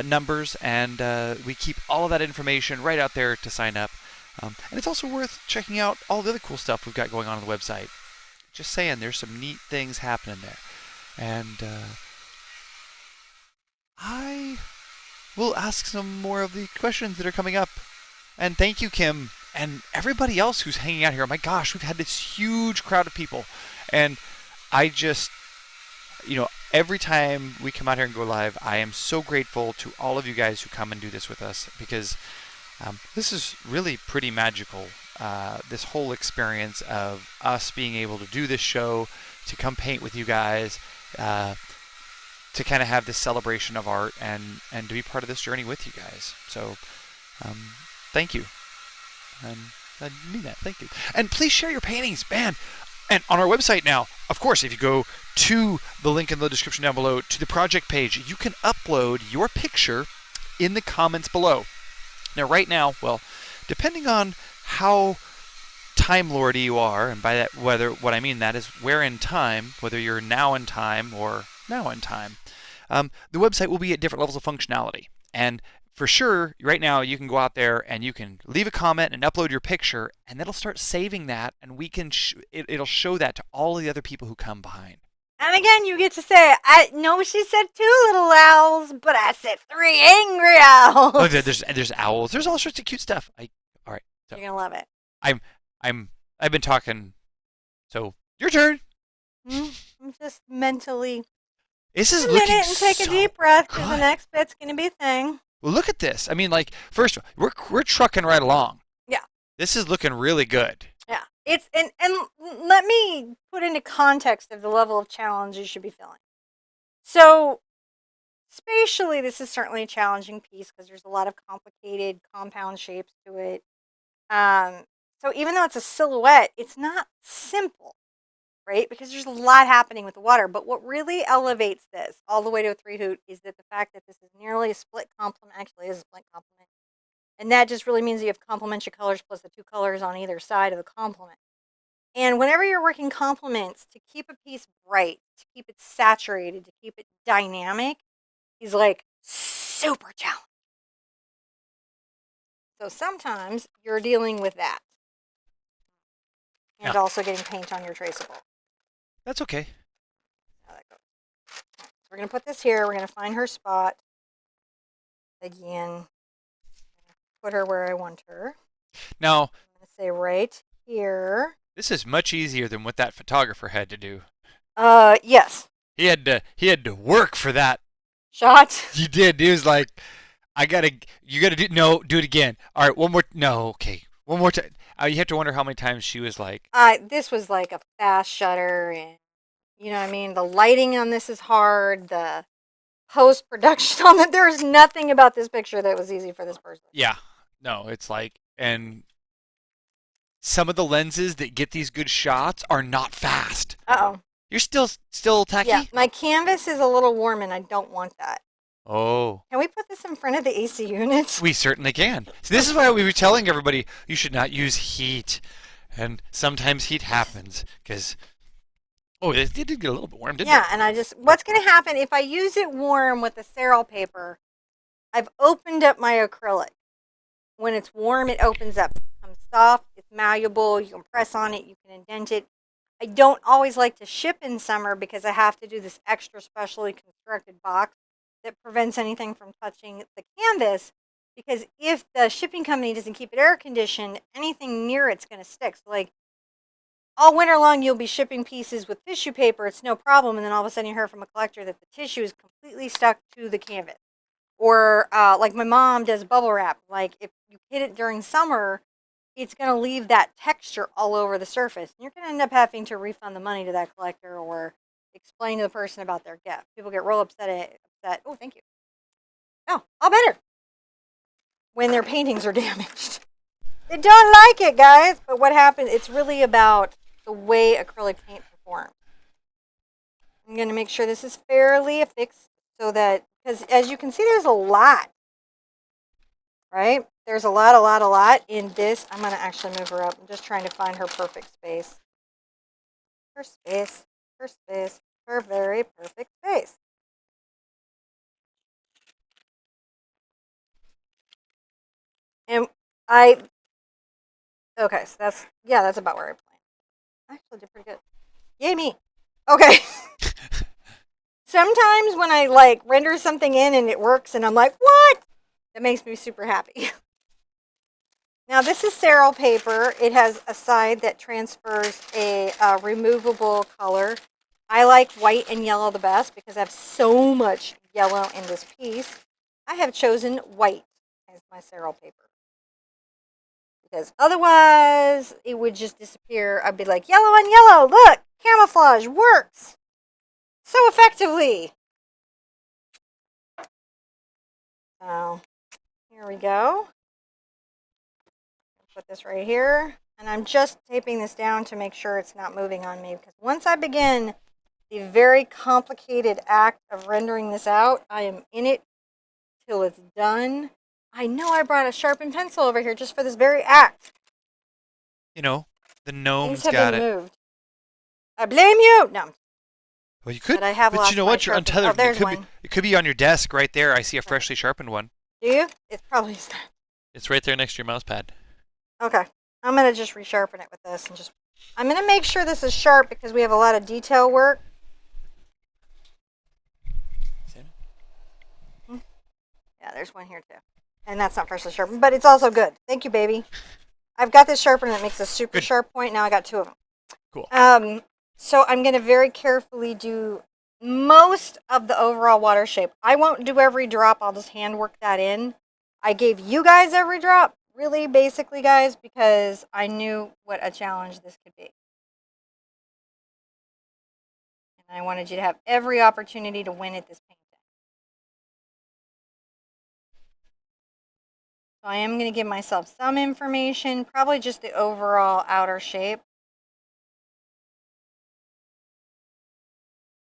numbers, and we keep all of that information right out there to sign up. And it's also worth checking out all the other cool stuff we've got going on the website. Just saying, there's some neat things happening there. And I will ask some more of the questions that are coming up. And thank you, Kim, and everybody else who's hanging out here. Oh my gosh, we've had this huge crowd of people. And I just, every time we come out here and go live, I am so grateful to all of you guys who come and do this with us, because this is really pretty magical. This whole experience of us being able to do this show, to come paint with you guys, to kind of have this celebration of art, and to be part of this journey with you guys. So thank you. And I mean that. Thank you. And please share your paintings, man. And on our website now, of course, if you go to the link in the description down below to the project page, you can upload your picture in the comments below. Now, right now, well, depending on how time lordy you are, and by that, what I mean that is where in time, whether you're now in time or now in time, the website will be at different levels of functionality. And for sure, right now, you can go out there and you can leave a comment and upload your picture, and that'll start saving that, and we can it'll show that to all the other people who come behind. And again, you get to say, I know she said 2 little owls, but I said 3 angry owls. Oh, there's owls. There's all sorts of cute stuff. All right. So you're gonna love it. I've been talking. So your turn. I'm just mentally. This is a looking minute and take so a deep breath, because the good. next bit's gonna be a thing. Well, look at this. I mean, like, first, we're trucking right along. Yeah. This is looking really good. Yeah. It's and let me put into context of the level of challenge you should be feeling. So, spatially, this is certainly a challenging piece because there's a lot of complicated compound shapes to it. So even though it's a silhouette, it's not simple, right? Because there's a lot happening with the water. But what really elevates this all the way to a 3 hoot is that the fact that this is nearly a split complement, actually is a split complement. And that just really means you have complementary colors plus the 2 colors on either side of the complement. And whenever you're working complements, to keep a piece bright, to keep it saturated, to keep it dynamic, is like super challenging. So sometimes you're dealing with that. And also getting paint on your traceable. That's okay. How that goes. So we're going to put this here. We're going to find her spot. Again, put her where I want her. Now, I'm going to say right here. This is much easier than what that photographer had to do. Yes. He had to work for that shot. You did. He was like, you gotta do it again. All right, one more. No, okay, one more time. You have to wonder how many times she was like. This was like a fast shutter, and you know what I mean. The lighting on this is hard. The post production on it. There's nothing about this picture that was easy for this person. Yeah, no, it's like, and some of the lenses that get these good shots are not fast. Uh-oh. You're still tacky? Yeah, my canvas is a little warm, and I don't want that. Oh. Can we put this in front of the AC unit? We certainly can. So this is why we were telling everybody you should not use heat. And sometimes heat happens because, it did get a little bit warm, didn't it? Yeah, and what's going to happen if I use it warm with the Cerol paper, I've opened up my acrylic. When it's warm, it opens up. It becomes soft, it's malleable, you can press on it, you can indent it. I don't always like to ship in summer because I have to do this extra specially constructed box that prevents anything from touching the canvas, because if the shipping company doesn't keep it air conditioned, anything near it's going to stick. So like all winter long, you'll be shipping pieces with tissue paper, it's no problem, and then all of a sudden you hear from a collector that the tissue is completely stuck to the canvas. Or like my mom does bubble wrap. Like if you hit it during summer, it's going to leave that texture all over the surface. And you're going to end up having to refund the money to that collector or explain to the person about their gift. People get real upset. Oh, thank you. Oh, all better. When their paintings are damaged. They don't like it, guys. But what happens, it's really about the way acrylic paint performs. I'm going to make sure this is fairly affixed so that, because as you can see, there's a lot. Right? There's a lot in this. I'm going to actually move her up. I'm just trying to find her perfect space. Her space, her very perfect space. And okay, so that's about where I plan. I actually did pretty good. Yay me. Okay. Sometimes when I like render something in and it works and I'm like, what? That makes me super happy. Now this is Ceril paper. It has a side that transfers a removable color. I like white and yellow the best because I have so much yellow in this piece. I have chosen white as my Ceril paper. Because otherwise it would just disappear. I'd be like, yellow on yellow, look, camouflage works so effectively. So here we go. Put this right here. And I'm just taping this down to make sure it's not moving on me. Because once I begin the very complicated act of rendering this out, I am in it till it's done. I know I brought a sharpened pencil over here just for this very act. You know, the Things gnomes have got been it. moved. I blame you. No, Well, you could, but I have but lost you know my what? You're sharpened. untethered. Oh, there's one. It could be on your desk right there. I see a freshly sharpened one. Do you? It probably is. It's right there next to your mouse pad. Okay. I'm going to just resharpen it with this and just... I'm going to make sure this is sharp because we have a lot of detail work. Yeah, there's one here too. And that's not freshly sharpened, but it's also good. Thank you, baby. I've got this sharpener that makes a super sharp point. Now I got two of them. Cool. So I'm going to very carefully do most of the overall water shape. I won't do every drop. I'll just hand work that in. I gave you guys every drop, really basically, guys, because I knew what a challenge this could be. And I wanted you to have every opportunity to win at this painting. So I am going to give myself some information, probably just the overall outer shape.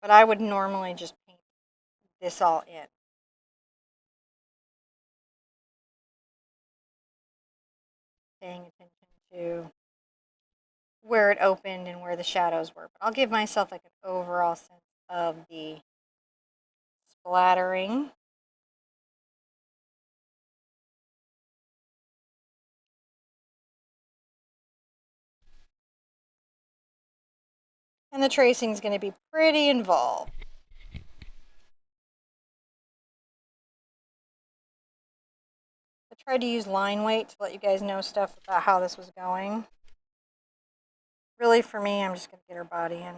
But I would normally just paint this all in. Paying attention to where it opened and where the shadows were. But I'll give myself like an overall sense of the splattering. And the tracing is going to be pretty involved. I tried to use line weight to let you guys know stuff about how this was going. Really, for me, I'm just going to get her body in.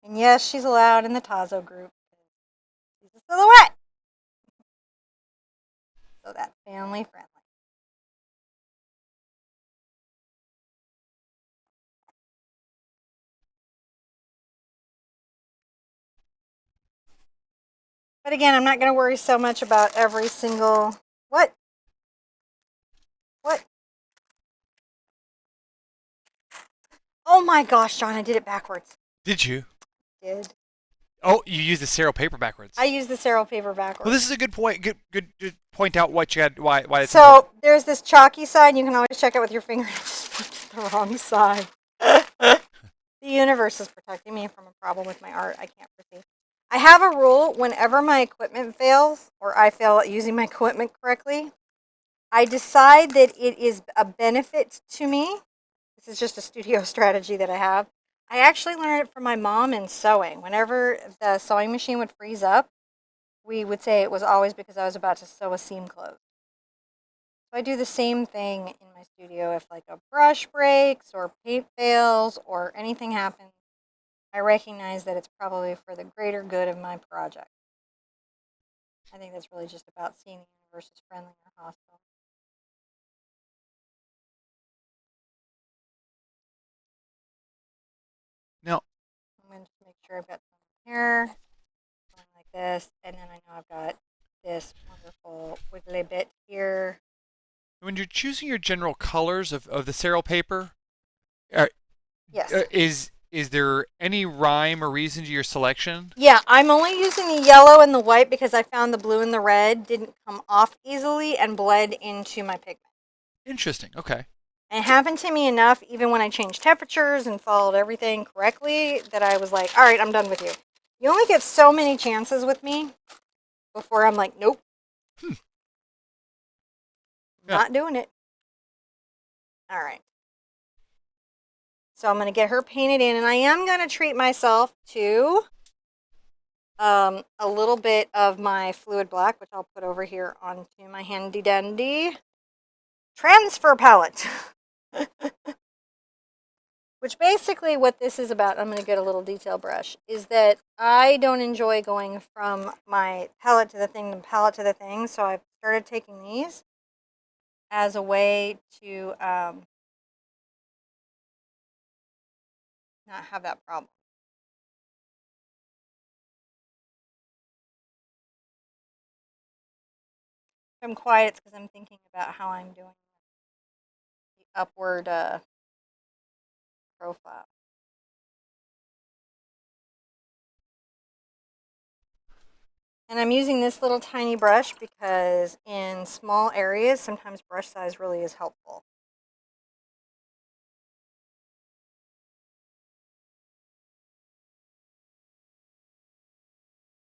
And yes, she's allowed in the Tazo group. She's a silhouette. So that's family friendly. But again, I'm not going to worry so much about every single... What? What? Oh my gosh, John, I did it backwards. Did you? I did. Oh, you used the Ceril paper backwards. I used the Ceril paper backwards. Well, this is a good point. Good to point out what you had, why it's so important. There's this chalky side. You can always check it with your finger. I just flipped the wrong side. The universe is protecting me from a problem with my art I can't foresee. I have a rule: whenever my equipment fails, or I fail at using my equipment correctly, I decide that it is a benefit to me. This is just a studio strategy that I have. I actually learned it from my mom in sewing. Whenever the sewing machine would freeze up, we would say it was always because I was about to sew a seam closed. So I do the same thing in my studio. If like a brush breaks or paint fails or anything happens, I recognize that it's probably for the greater good of my project. I think that's really just about seeing the universe as friendly or hostile. No. I'm going to make sure I've got some here, going like this, and then I know I've got this wonderful wiggly bit here. When you're choosing your general colors of the Ceril paper, yes. Is there any rhyme or reason to your selection? Yeah, I'm only using the yellow and the white because I found the blue and the red didn't come off easily and bled into my pigment. Interesting. Okay. And it happened to me enough, even when I changed temperatures and followed everything correctly, that I was like, all right, I'm done with you. You only get so many chances with me before I'm like, nope, Yeah. not doing it. All right. So I'm going to get her painted in, and I am going to treat myself to a little bit of my fluid black, which I'll put over here onto my handy dandy transfer palette. Which basically what this is about, I'm going to get a little detail brush, is that I don't enjoy going from my palette to the thing, the palette to the thing, so I've started taking these as a way to not have that problem. If I'm quiet, it's because I'm thinking about how I'm doing the upward profile. And I'm using this little tiny brush because in small areas, sometimes brush size really is helpful.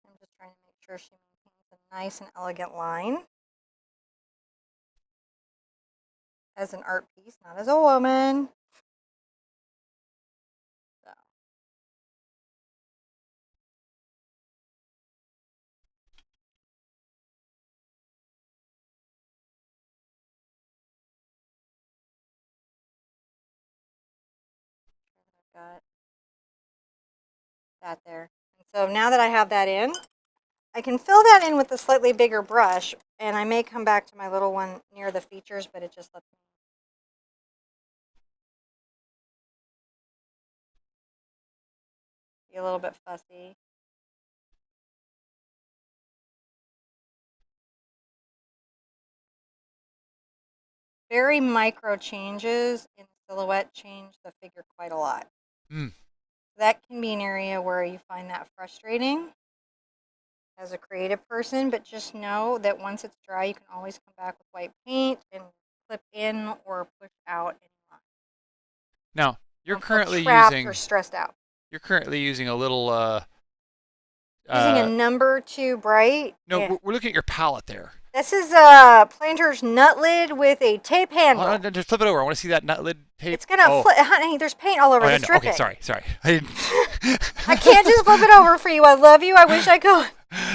I'm just trying to make sure she maintains a nice and elegant line as an art piece, not as a woman. So. Got that there. And so now that I have that in, I can fill that in with a slightly bigger brush, and I may come back to my little one near the features, but it just lets me be a little bit fussy. Very micro changes in silhouette change the figure quite a lot. Mm. That can be an area where you find that frustrating as a creative person, but just know that once it's dry, you can always come back with white paint and clip in or push out any line. Now you're Don't feel currently trapped or using stressed out. you're currently using a little Using a number 2 bright. no, we're looking at your palette there. This is Planter's nut lid with a tape handle. Just flip it over. I want to see that nut lid tape. It's gonna flip, honey. There's paint all over. It's dripping. Okay, sorry. I can't just flip it over for you. I love you. I wish I could.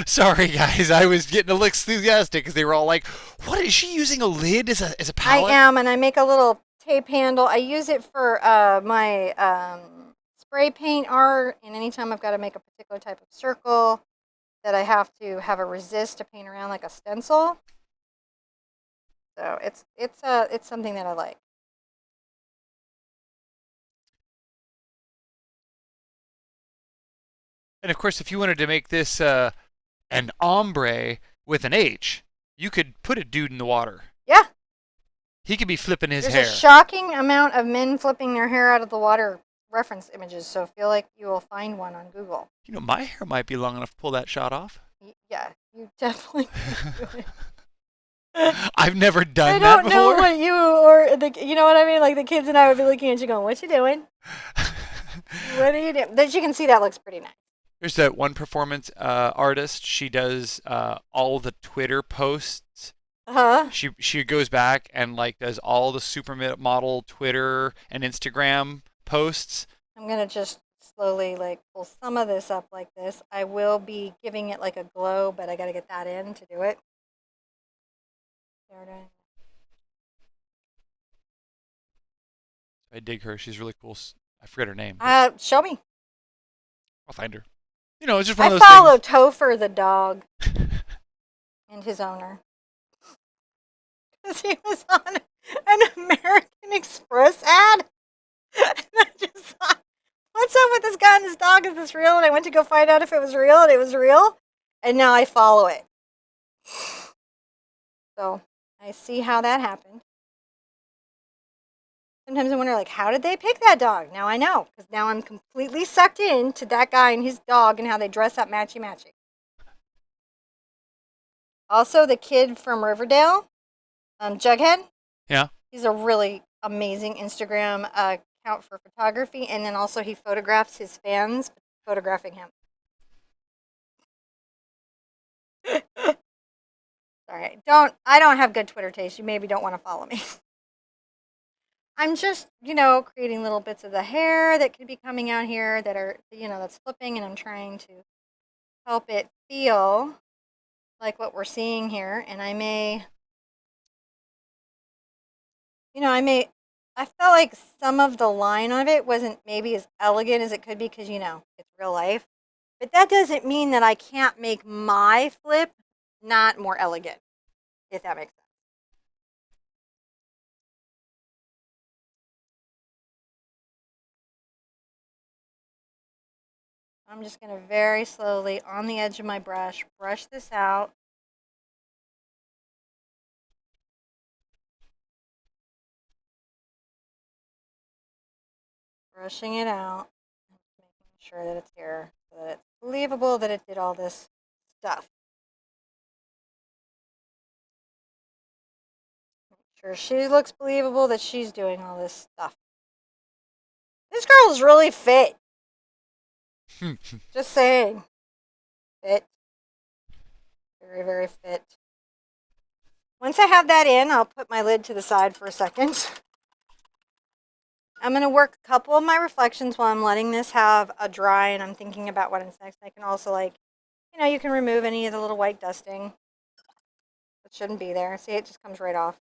Sorry, guys. I was getting a little enthusiastic because they were all like, "What is she using a lid as a palette?" I am, and I make a little tape handle. I use it for my spray paint art, and anytime I've got to make a particular type of circle that I have to have a resist to paint around like a stencil. So it's something that I like. And of course, if you wanted to make this an ombre with an H, you could put a dude in the water. Yeah. He could be flipping his There's hair. a shocking amount of men flipping their hair out of the water reference images, so feel like you will find one on Google. You know, my hair might be long enough to pull that shot off. Yeah, you definitely can do it. I've never done I that before. don't know what you or you know what I mean? Like the kids and I would be looking at you going, "What you doing? What are you doing?" That you can see that looks pretty nice. There's that one performance artist. She does all the Twitter posts. She goes back and like does all the supermodel Twitter and Instagram posts. I'm gonna just slowly like pull some of this up like this. I will be giving it like a glow, but I got to get that in to do it. I dig her. She's really cool. I forget her name. Show me. I'll find her. You know, it's just one of those follow things. Topher the dog and his owner. Because he was on an American Express ad. And I just thought, what's up with this guy and this dog? Is this real? And I went to go find out if it was real, and it was real. And now I follow it. So I see how that happened. Sometimes I wonder, like, how did they pick that dog? Now I know, because now I'm completely sucked into that guy and his dog and how they dress up matchy-matchy. Also, the kid from Riverdale, Jughead. Yeah. He's a really amazing Instagram account for photography, and then also he photographs his fans photographing him. Sorry, I don't have good Twitter taste. You maybe don't want to follow me. I'm just, creating little bits of the hair that could be coming out here that are, that's flipping, and I'm trying to help it feel like what we're seeing here. And I felt like some of the line of it wasn't maybe as elegant as it could be because, it's real life. But that doesn't mean that I can't make my flip not more elegant, if that makes sense. I'm just going to very slowly, on the edge of my brush, brush this out. Brushing it out, making sure that it's here, so that it's believable that it did all this stuff. Make sure she looks believable that she's doing all this stuff. This girl is really fit. Just saying. Fit. Very, very fit. Once I have that in, I'll put my lid to the side for a second. I'm going to work a couple of my reflections while I'm letting this have a dry, and I'm thinking about what is next. I can also, you can remove any of the little white dusting that shouldn't be there. See, it just comes right off.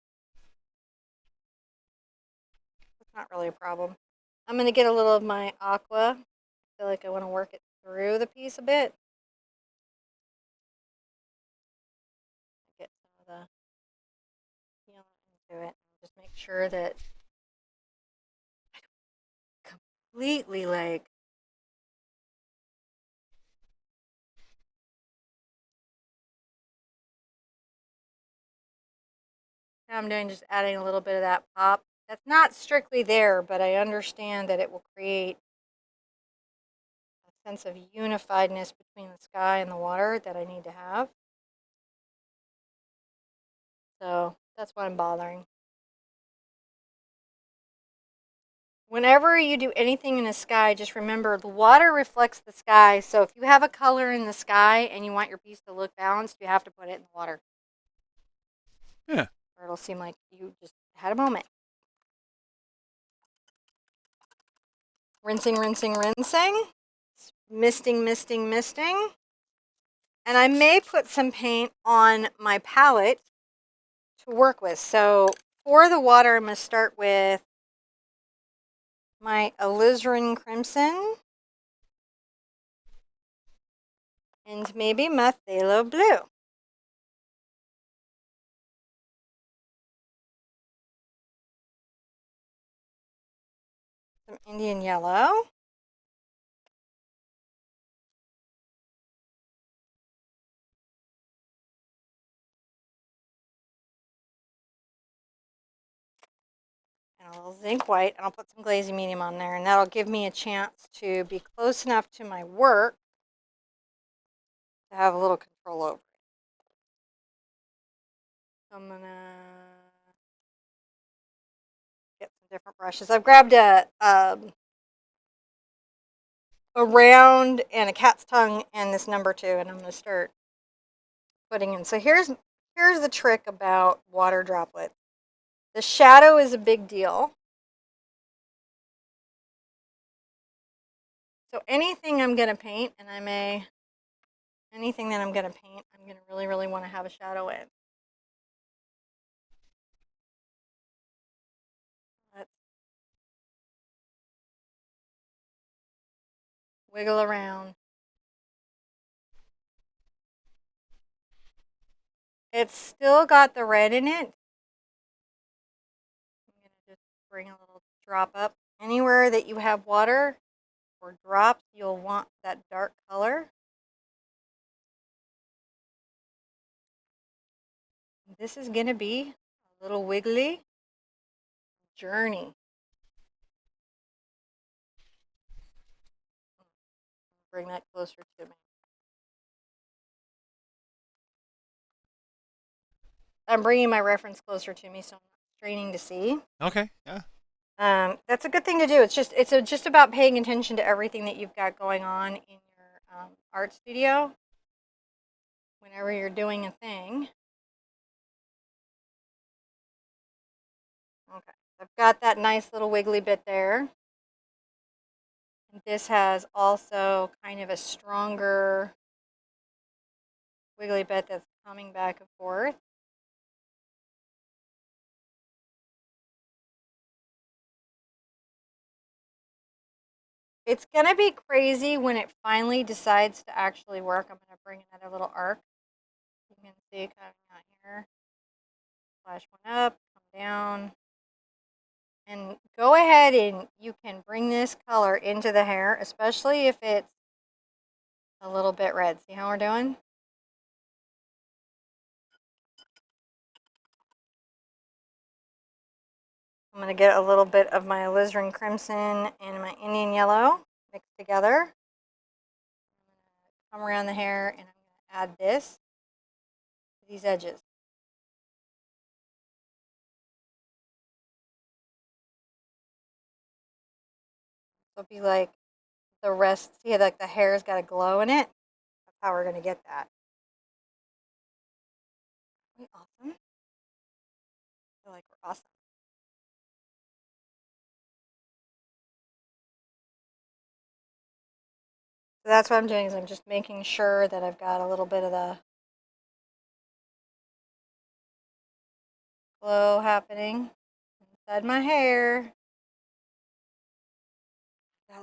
It's not really a problem. I'm going to get a little of my aqua. I feel like I want to work it through the piece a bit. Get some of the feeling into it. Just make sure that I don't completely now I'm doing just adding a little bit of that pop. That's not strictly there, but I understand that it will create a sense of unifiedness between the sky and the water that I need to have. So that's why I'm bothering. Whenever you do anything in the sky, just remember the water reflects the sky. So if you have a color in the sky and you want your piece to look balanced, you have to put it in the water. Yeah. Or it'll seem like you just had a moment. Rinsing, rinsing, rinsing. Misting, misting, misting. And I may put some paint on my palette to work with. So for the water, I'm going to start with my alizarin crimson and maybe my phthalo blue. Some Indian yellow. And a little zinc white, and I'll put some glazy medium on there, and that'll give me a chance to be close enough to my work to have a little control over it. So I'm gonna get some different brushes. I've grabbed a round and a cat's tongue and this number 2, and I'm gonna start putting in. So here's the trick about water droplets. The shadow is a big deal. So anything I'm gonna paint, and anything that I'm gonna paint, I'm gonna really, really want to have a shadow in. Let's wiggle around. It's still got the red in it. I'm going to just bring a little drop up. Anywhere that you have water or drops, you'll want that dark color. This is going to be a little wiggly journey. Bring that closer to me. I'm bringing my reference closer to me so I'm not straining to see. Okay. Yeah. That's a good thing to do. Just about paying attention to everything that you've got going on in your art studio whenever you're doing a thing. Okay, I've got that nice little wiggly bit there. And this has also kind of a stronger wiggly bit that's coming back and forth. It's going to be crazy when it finally decides to actually work. I'm going to bring another little arc. You can see it coming out here. Flash one up, come down. And go ahead and you can bring this color into the hair, especially if it's a little bit red. See how we're doing? I'm going to get a little bit of my alizarin crimson and my Indian yellow mixed together. Come around the hair and I'm going to add this to these edges. So it'll be like the rest, see, like the hair's got a glow in it. That's how we're going to get that. Awesome. I feel like we're awesome. So that's what I'm doing, is I'm just making sure that I've got a little bit of the glow happening inside my hair.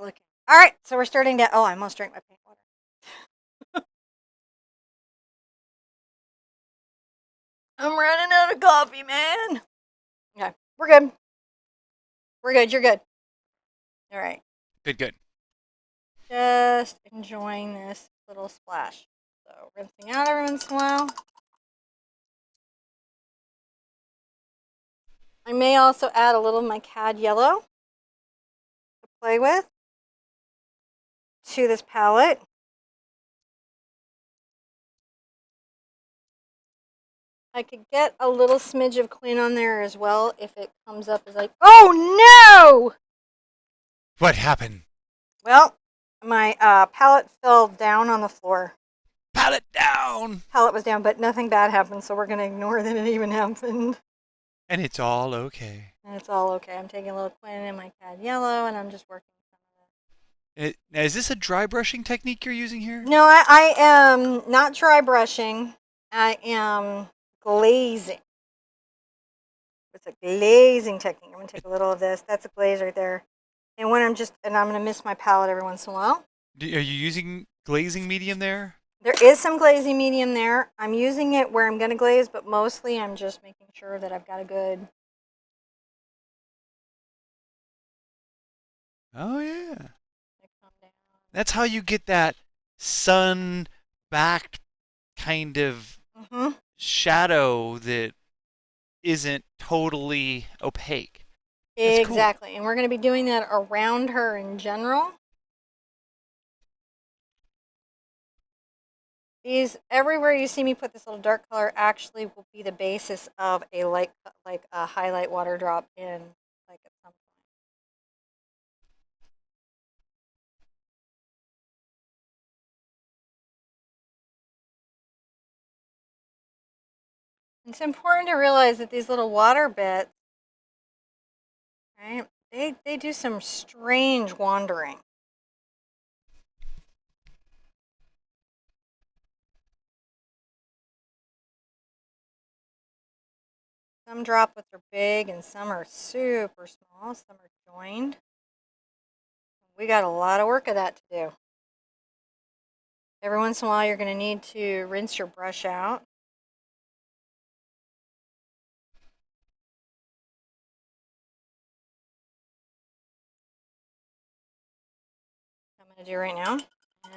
Looking. All right, so we're starting to. Oh, I almost drank my paint water. I'm running out of coffee, man. Okay, we're good. We're good. You're good. All right. Good. Good. Just enjoying this little splash. So rinsing out every once in a while. I may also add a little of my cad yellow to play with to this palette. I could get a little smidge of clean on there as well if it comes up as like, oh no! What happened? Well, my palette fell down on the floor. Pallet down. Palette was down, but nothing bad happened, so we're going to ignore that it even happened. And it's all okay. And it's all okay. I'm taking a little Quinn in my cad yellow, and I'm just working some of it. Now, is this a dry brushing technique you're using here? No, I am not dry brushing. I am glazing. It's a glazing technique. I'm going to take a little of this. That's a glaze right there. And when I'm going to miss my palette every once in a while. Are you using glazing medium there? There is some glazing medium there. I'm using it where I'm going to glaze, but mostly I'm just making sure that I've got a good... Oh, yeah. That's how you get that sun-backed kind of shadow that isn't totally opaque. That's Exactly. cool. And we're going to be doing that around her in general. These, everywhere you see me put this little dark color, actually will be the basis of a light, like a highlight water drop in, like at some point. It's important to realize that these little water bits, right, they do some strange wandering. Some droplets are big and some are super small. Some are joined. We got a lot of work of that to do. Every once in a while, you're going to need to rinse your brush out. I'm going to do right now.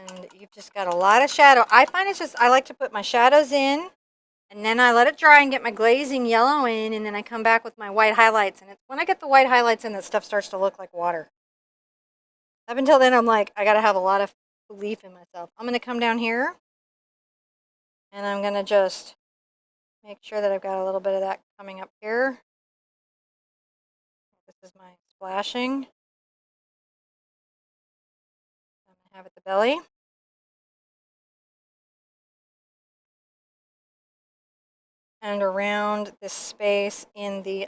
And you've just got a lot of shadow. I find it's just, I like to put my shadows in, and then I let it dry and get my glazing yellow in, and then I come back with my white highlights. And it's when I get the white highlights in that stuff starts to look like water. Up until then, I'm like, I got to have a lot of belief in myself. I'm going to come down here, and I'm going to just make sure that I've got a little bit of that coming up here. This is my splashing. I'm going to have at the belly. And around this space in the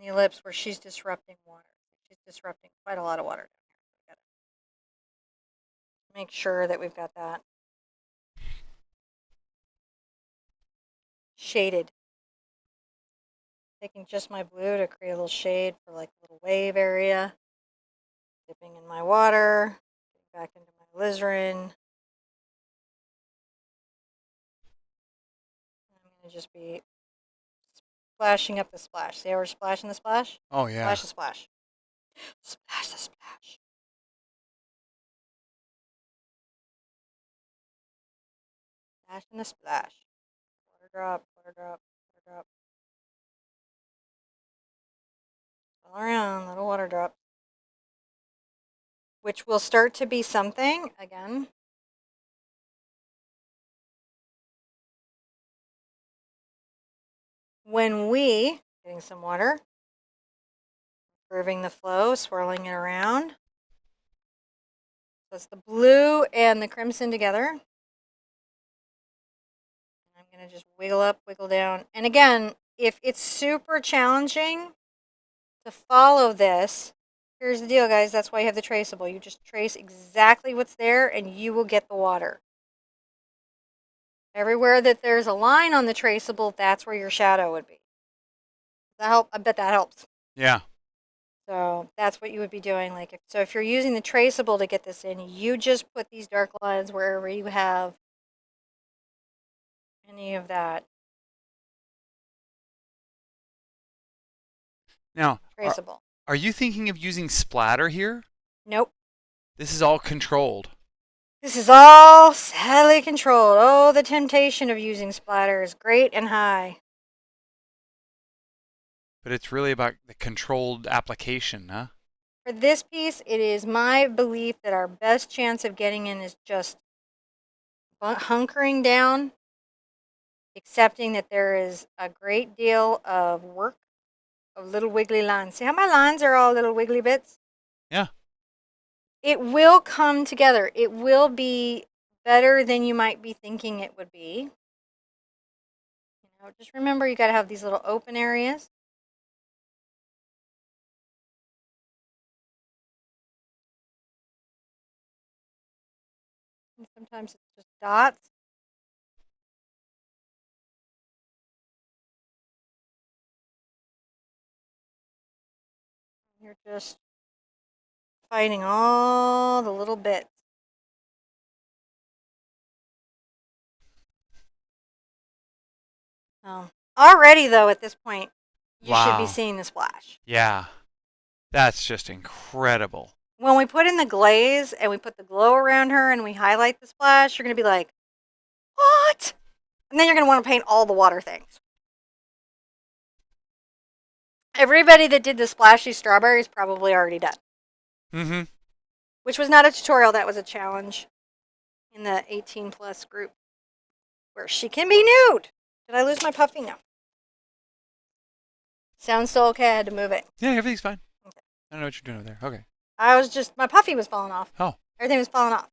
ellipse where she's disrupting water. She's disrupting quite a lot of water down here. Make sure that we've got that shaded. Taking just my blue to create a little shade for like a little wave area. Dipping in my water, back into my alizarin. I'm going to just be splashing up the splash. See how we're splashing the splash? Oh, yeah. Splash the splash. Splash the splash. Splash and the splash. Water drop, water drop, water drop. All around, little water drop. Which will start to be something, again, when we, getting some water, curving the flow, swirling it around. So it's the blue and the crimson together. I'm going to just wiggle up, wiggle down. And again, if it's super challenging to follow this, here's the deal, guys. That's why you have the traceable. You just trace exactly what's there and you will get the water. Everywhere that there's a line on the traceable, that's where your shadow would be. Does that help? I bet that helps. Yeah. So that's what you would be doing. Like if you're using the traceable to get this in, you just put these dark lines wherever you have any of that Now, traceable. are you thinking of using splatter here? Nope. This is all controlled. This is all sadly controlled. Oh, the temptation of using splatter is great and high. But it's really about the controlled application, huh? For this piece, it is my belief that our best chance of getting in is just hunkering down, accepting that there is a great deal of work of little wiggly lines. See how my lines are all little wiggly bits? Yeah. It will come together. It will be better than you might be thinking it would be. You know, just remember you got to have these little open areas. And sometimes it's just dots. You're just fighting all the little bits. Already, though, at this point, you should be Wow. seeing the splash. Yeah. That's just incredible. When we put in the glaze and we put the glow around her and we highlight the splash, you're going to be like, what? And then you're going to want to paint all the water things. Everybody that did the splashy strawberries probably already done. Mm-hmm. Which was not a tutorial, that was a challenge in the 18 plus group where she can be nude. Did I lose my puffy? No. Sounds still okay. I had to move it. Yeah, everything's fine. Okay. I don't know what you're doing over there. Okay. I was just, my puffy was falling off. Oh. Everything was falling off.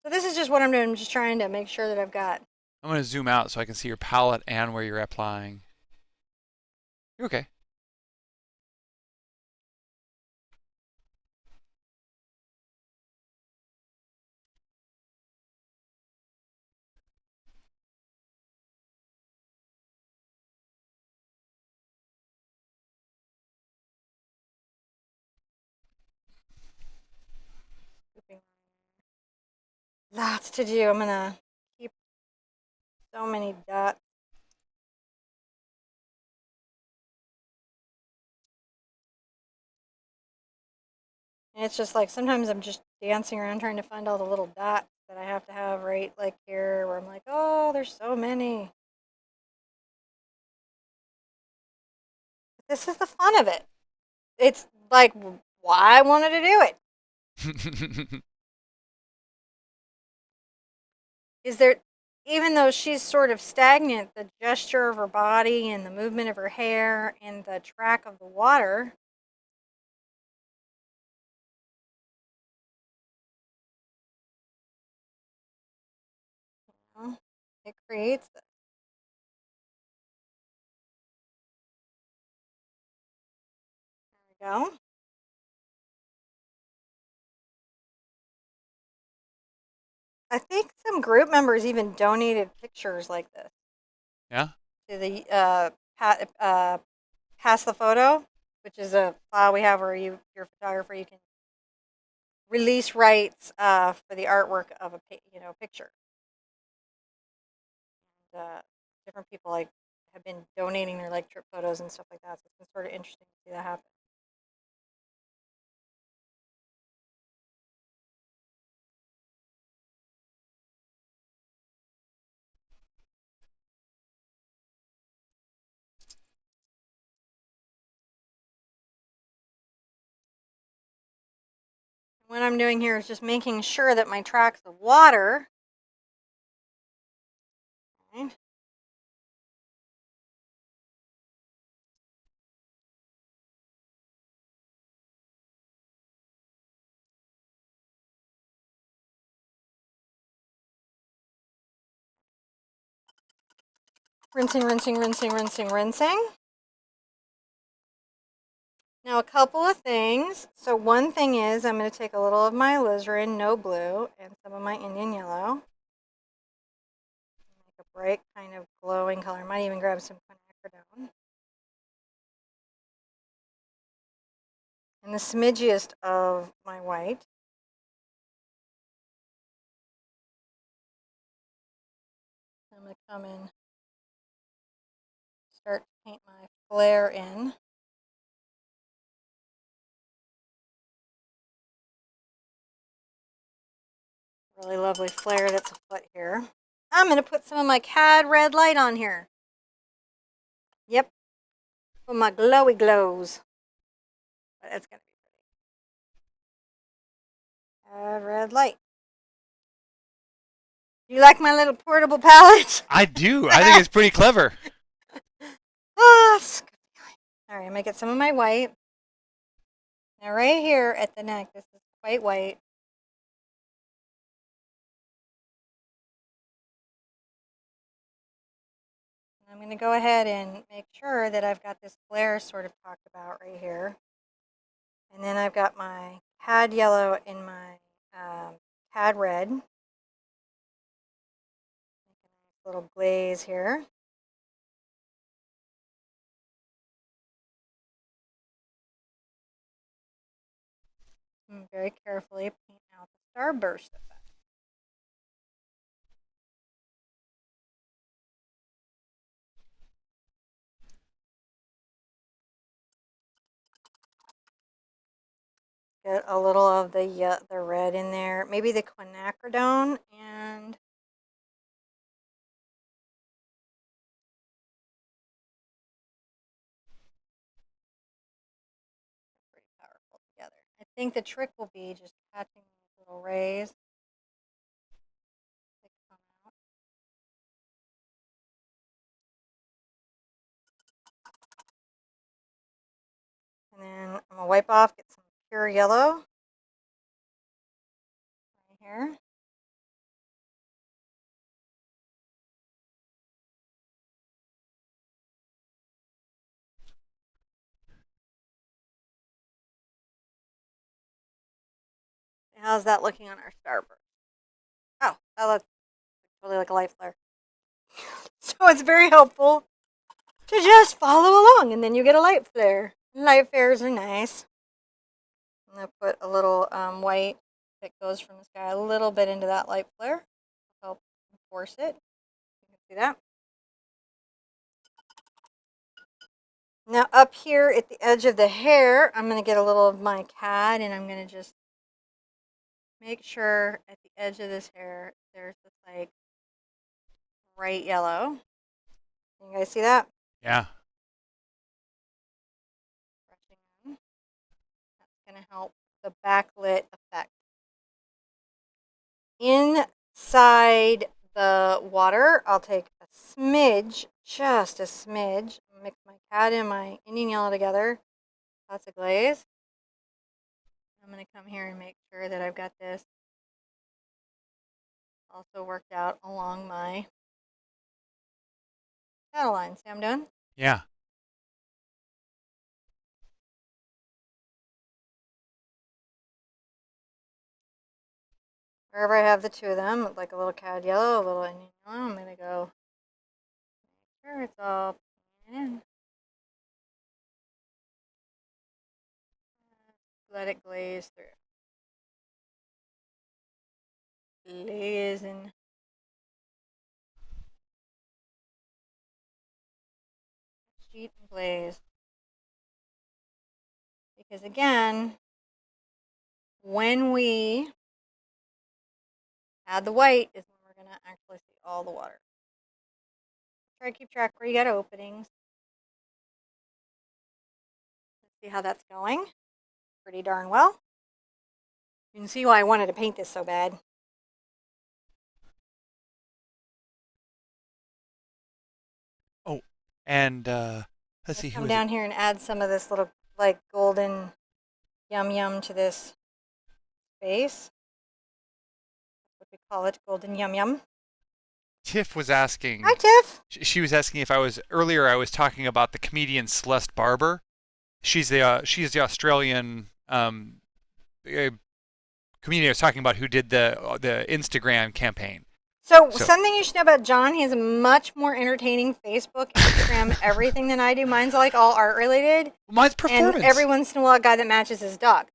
So this is just what I'm doing. I'm just trying to make sure that I've got. I'm going to zoom out so I can see your palette and where you're applying. You're okay. Lots to do. I'm going to keep so many dots. And it's just like sometimes I'm just dancing around trying to find all the little dots that I have to have right like here where I'm like, oh, there's so many. This is the fun of it. It's like why I wanted to do it. Is there even though she's sort of stagnant, the gesture of her body and the movement of her hair and the track of the water, you know, it creates this. There we go. I think some group members even donated pictures like this Yeah. to the pass the photo, which is a file we have where you're a photographer, you can release rights for the artwork of a picture. And, different people like have been donating their like trip photos and stuff like that. So it's been sort of interesting to see that happen. What I'm doing here is just making sure that my tracks of water, right, rinsing, rinsing, rinsing, rinsing, rinsing. Now a couple of things. So one thing is I'm going to take a little of my alizarin, no blue, and some of my Indian yellow. Make a bright kind of glowing color. I might even grab some quinacridone. And the smidgiest of my white. I'm going to come in, start to paint my flare in. Really lovely flare that's afoot here. I'm going to put some of my CAD red light on here. Yep, for my glowy glows. But it's going to be pretty. CAD red light. You like my little portable palette? I do. I think it's pretty clever. Ah, all right, I'm going to get some of my white. Now right here at the neck, this is quite white. I'm going to go ahead and make sure that I've got this flare sort of talked about right here. And then I've got my CAD yellow in my CAD red. Make a nice little glaze here. And very carefully paint out the starburst effect. Get a little of the red in there, maybe the quinacridone, and pretty powerful together. I think the trick will be just catching these little rays. They come out. And then I'm gonna wipe off, get some pure yellow right here. How's that looking on our starburst? Oh, that looks really like a light flare. So it's very helpful to just follow along, and then you get a light flare. Light flares are nice. I'm gonna put a little white that goes from the sky a little bit into that light flare. Help force it. You can see that. Now up here at the edge of the hair, I'm going to get a little of my CAD and I'm going to just make sure at the edge of this hair there's this like bright yellow. Can you guys see that? Yeah. That's going to help the backlit effect. Inside the water, I'll take a smidge, just a smidge, mix my cad and my Indian yellow together, lots of glaze. I'm going to come here and make sure that I've got this also worked out along my saddle line. See how I'm doing? Yeah. Wherever I have the two of them, like a little cad yellow, a little Indian yellow, I'm going to go make sure it's all in. Let it glaze through. Glazing. Sheet and glaze. Because again, when we add the white is when we're going to actually see all the water. Try to keep track where you got openings. Let's see how that's going. Pretty darn well. You can see why I wanted to paint this so bad. Oh, and let's see, Let's who come is it? down here and add some of this little like golden yum yum to this base. What we call it, golden yum yum. Tiff was Hi, asking. Tiff. She was asking if I was earlier. I was talking about the comedian Celeste Barber. She's the Australian comedian I was talking about who did the Instagram campaign. So So something you should know about John, he has a much more entertaining Facebook, Instagram, everything than I do. Mine's like all art related. mine's And performance. every once in a while, a guy that matches his dog.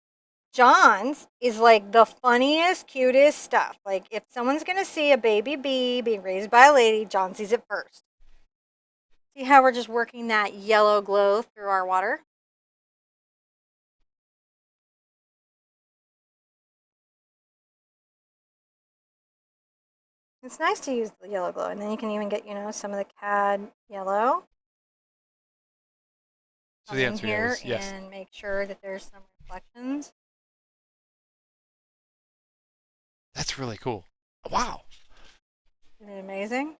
John's is like the funniest, cutest stuff. Like if someone's gonna see a baby bee being raised by a lady, John sees it first. See how we're just working that yellow glow through our water? It's nice to use the yellow glow, and then you can even get, some of the cad yellow. So the Come in answer here is yes. and make sure that there's some reflections. That's really cool. Wow. Isn't it amazing?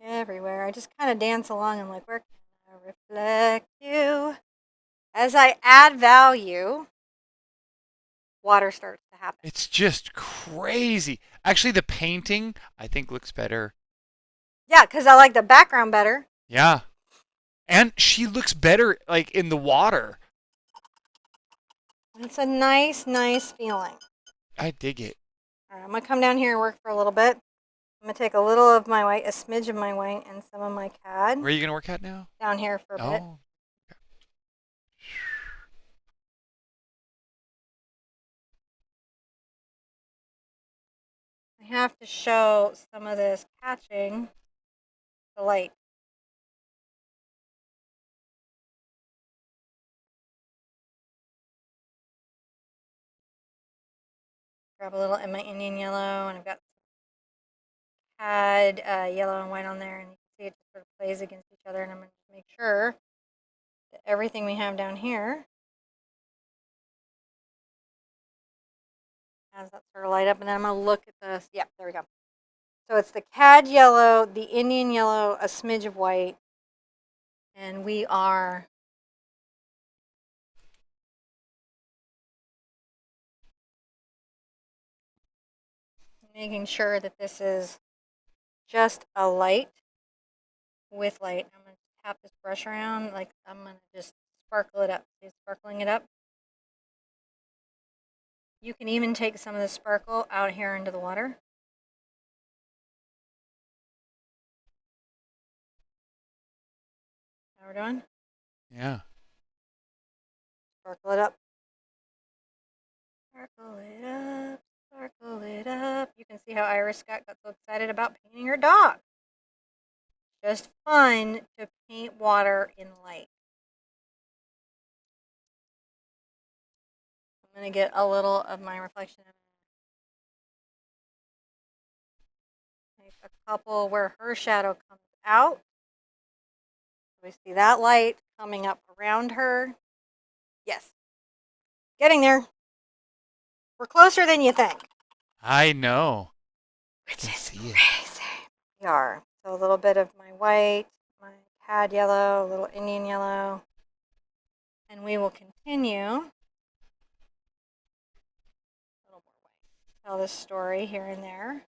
Everywhere. I just kind of dance along. I'm like, where can I reflect you? As I add value, water starts to happen. It's just crazy. Actually, the painting I think looks better. Yeah, because I like the background better. Yeah. And she looks better like in the water. It's a nice, nice feeling. I dig it. All right, I'm going to come down here and work for a little bit. I'm going to take a little of my white, a smidge of my white, and some of my cad Where are you gonna work at now? down here for a bit. Oh. I have to show some of this catching the light. Grab a little in my Indian yellow, and I've got cad yellow and white on there, and you can see it just sort of plays against each other. And I'm going to make sure that everything we have down here has that sort of light up. And then I'm going to look at this. Yeah, there we go. So it's the cad yellow, the Indian yellow, a smidge of white, and we are making sure that this is just a light with light. I'm going to tap this brush around, like I'm going to just sparkle it up. See, sparkling it up. You can even take some of the sparkle out here into the water. How we're doing? Yeah. Sparkle it up. Sparkle it up. Sparkle it up. You can see how Iris got so excited about painting her dog. Just fun to paint water in light. I'm going to get a little of my reflection. Make a couple where her shadow comes out. We see that light coming up around her. Yes. Getting there. We're closer than you think. I know. I which can is see it. crazy. We are. So a little bit of my white, my cad yellow, a little Indian yellow, and we will continue. A little more white. Tell this story here and there.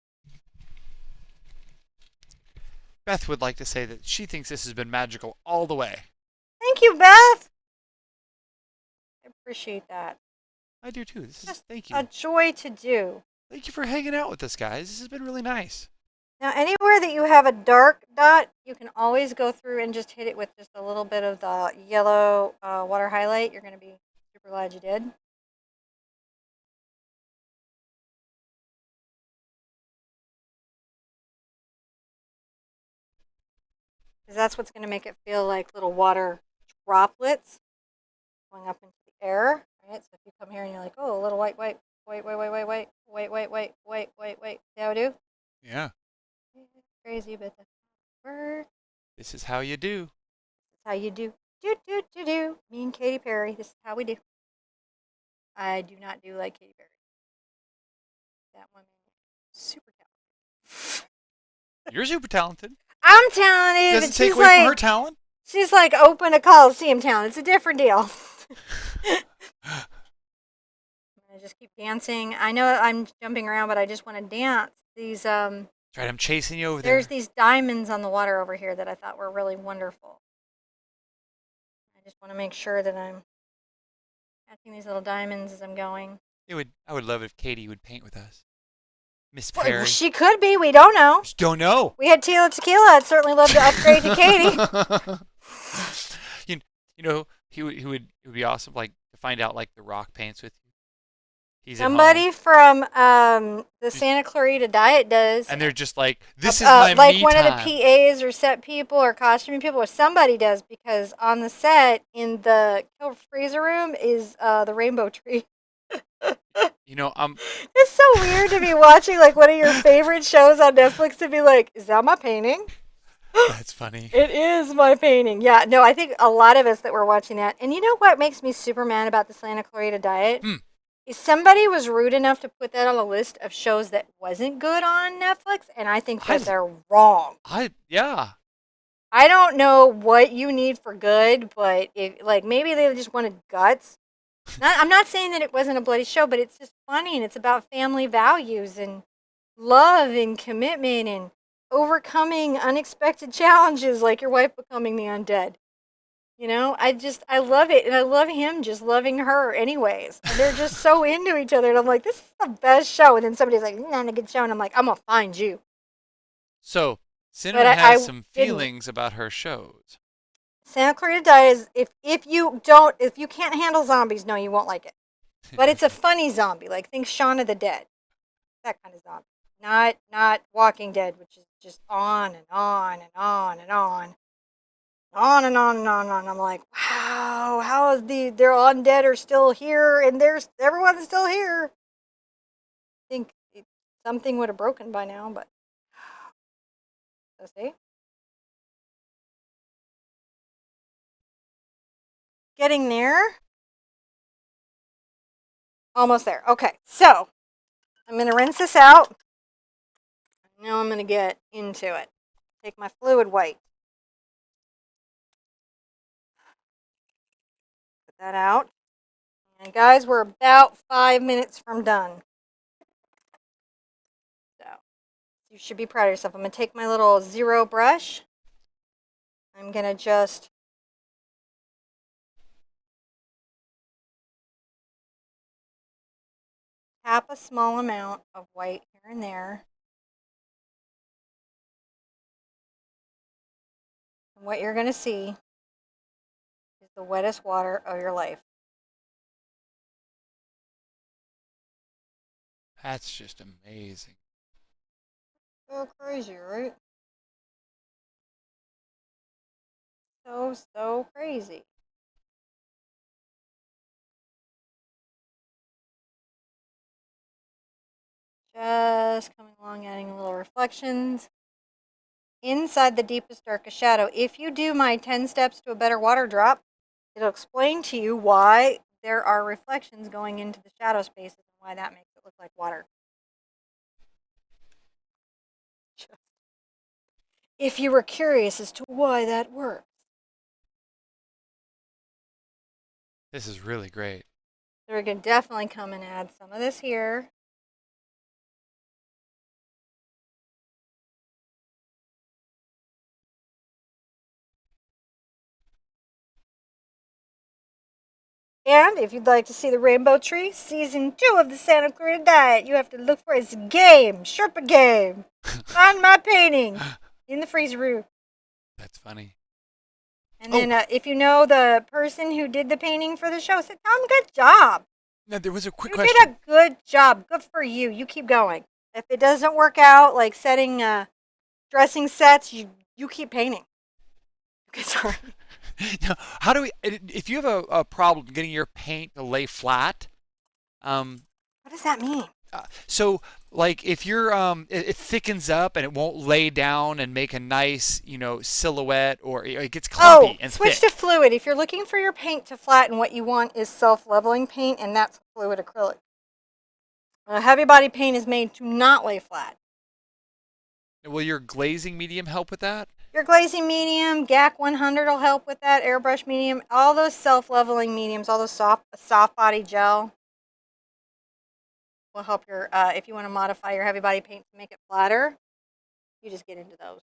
Beth would like to say that she thinks this has been magical all the way. Thank you, Beth. I appreciate that. I do too. This is Just thank a you. joy to do. Thank you for hanging out with us, guys. This has been really nice. Now, anywhere that you have a dark dot, you can always go through and just hit it with just a little bit of the yellow water highlight. You're going to be super glad you did. Because that's what's going to make it feel like little water droplets going up into the air. Right? So if you come here and you're like, oh, a little white, white, white, white, white, white, white, white, white, white, white, white, white. See how I do? Yeah. Crazy, but that's work. This is how you do. That's how you do. Do, do, do, do. Me and Katy Perry. This is how we do. I do not do like Katy Perry. That woman is super talented. You're super talented. I'm talented, Doesn't but take away from her talent. she's like open a Coliseum town. It's a different deal. I just keep dancing. I know I'm jumping around, but I just want to dance. These That's right, I'm chasing you over there's there. these diamonds on the water over here that I thought were really wonderful. I just want to make sure that I'm catching these little diamonds as I'm going. I would love if Katie would paint with us. Miss Well, Perry. she could be. We don't know. Just don't know. We had Tila Tequila. I'd certainly love to upgrade to Katie. you know, it would be awesome, like to find out like the rock paints with you. He's at home, Somebody from the Santa Clarita Diet does. and they're just like, "This is my like me one time." of the PAs or set people or costuming people or somebody does, because on the set in the freezer room is the rainbow tree. It's so weird to be watching like one of your favorite shows on Netflix to be like, is that my painting? That's funny. It is my painting. Yeah, no, I think a lot of us that were watching that. And you know what makes me super mad about the Santa Clarita Diet? Hmm. Is somebody was rude enough to put that on a list of shows that wasn't good on Netflix, and I think that they're wrong. Yeah. I don't know what you need for good, but if like maybe they just wanted guts. I'm not saying that it wasn't a bloody show, but it's just funny and it's about family values and love and commitment and overcoming unexpected challenges like your wife becoming the undead. I love it, and I love him just loving her anyways. And they're just so into each other, and I'm like, this is the best show. And then somebody's like, not a good show, and I'm like, I'm gonna find you. So But Cinnamon I has some didn't. feelings about her shows. Santa Clarita Diet is if you can't handle zombies, no, you won't like it. But it's a funny zombie, like think Shaun of the Dead, that kind of zombie. Not Walking Dead, which is just on and on and on and on. On and on and on and on. I'm like, wow, how is they're undead are still here and there's everyone's still here. I think something would have broken by now, but let's see. Getting there. Almost there. Okay, so I'm gonna rinse this out. Now I'm gonna get into it. Take my fluid white. Put that out. And guys, we're about 5 minutes from done. So you should be proud of yourself. I'm gonna take my little zero brush. I'm gonna just tap a small amount of white here and there. And what you're gonna see is the wettest water of your life. That's just amazing. So crazy, right? So crazy. Just coming along, adding little reflections. Inside the deepest, darkest shadow. If you do my 10 steps to a better water drop, it'll explain to you why there are reflections going into the shadow spaces and why that makes it look like water. if you were curious as to why that works. This is really great. So we can definitely come and add some of this here. And if you'd like to see the Rainbow Tree, season 2 of the Santa Clarita Diet, you have to look for it's a game, Sherpa game. Find my painting in the freezer room. That's funny. And Oh, then if you know the person who did the painting for the show, say, tell them good job. now there was a quick You did question. a good job. Good for you. You keep going. If it doesn't work out, like setting dressing sets, you keep painting. Okay, sorry. Now, how do we? If you have a problem getting your paint to lay flat, um, What does that mean? so like if you're it thickens up and it won't lay down and make a nice silhouette, or it gets Oh, clumpy and switch thick. to fluid. If you're looking for your paint to flatten, what you want is self-leveling paint, and that's fluid acrylic. Heavy body paint is made to not lay flat. Will your glazing medium help with that? Your glazing medium, GAC 100 will help with that. Airbrush medium, all those self-leveling mediums, all those soft body gel will help your. If you want to modify your heavy body paint to make it flatter, you just get into those.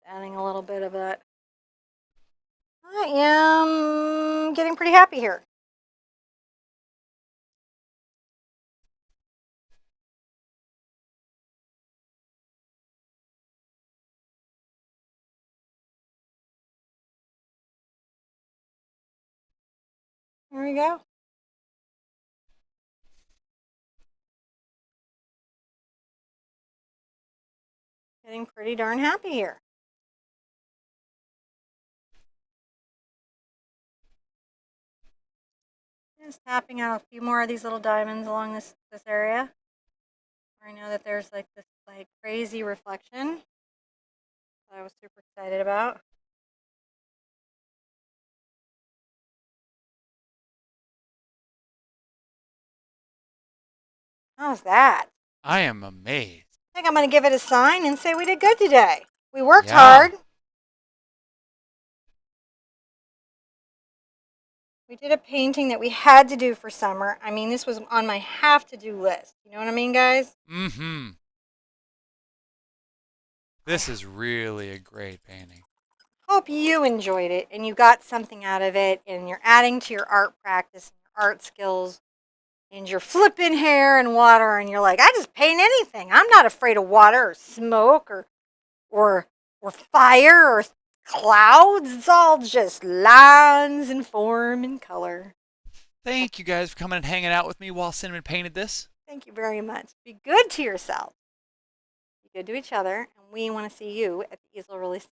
Adding a little bit of that. I am getting pretty happy here. There we go. Getting pretty darn happy here. Just tapping out a few more of these little diamonds along this area. Where I know that there's like this like crazy reflection that I was super excited about. How's that? I am amazed. I think I'm going to give it a sign and say we did good today. We worked Yeah. hard. We did a painting that we had to do for summer. I mean, this was on my have to do list. You know what I mean, guys? Mm-hmm. This is really a great painting. Hope you enjoyed it and you got something out of it and you're adding to your art practice and your art skills and you're flipping hair and water and you're like, I just paint anything. I'm not afraid of water or smoke or or fire or clouds. It's all just lines and form and color. Thank you guys for coming and hanging out with me while Cinnamon painted this. Thank you very much. Be good to yourself. Be good to each other, and we want to see you at the easel really soon.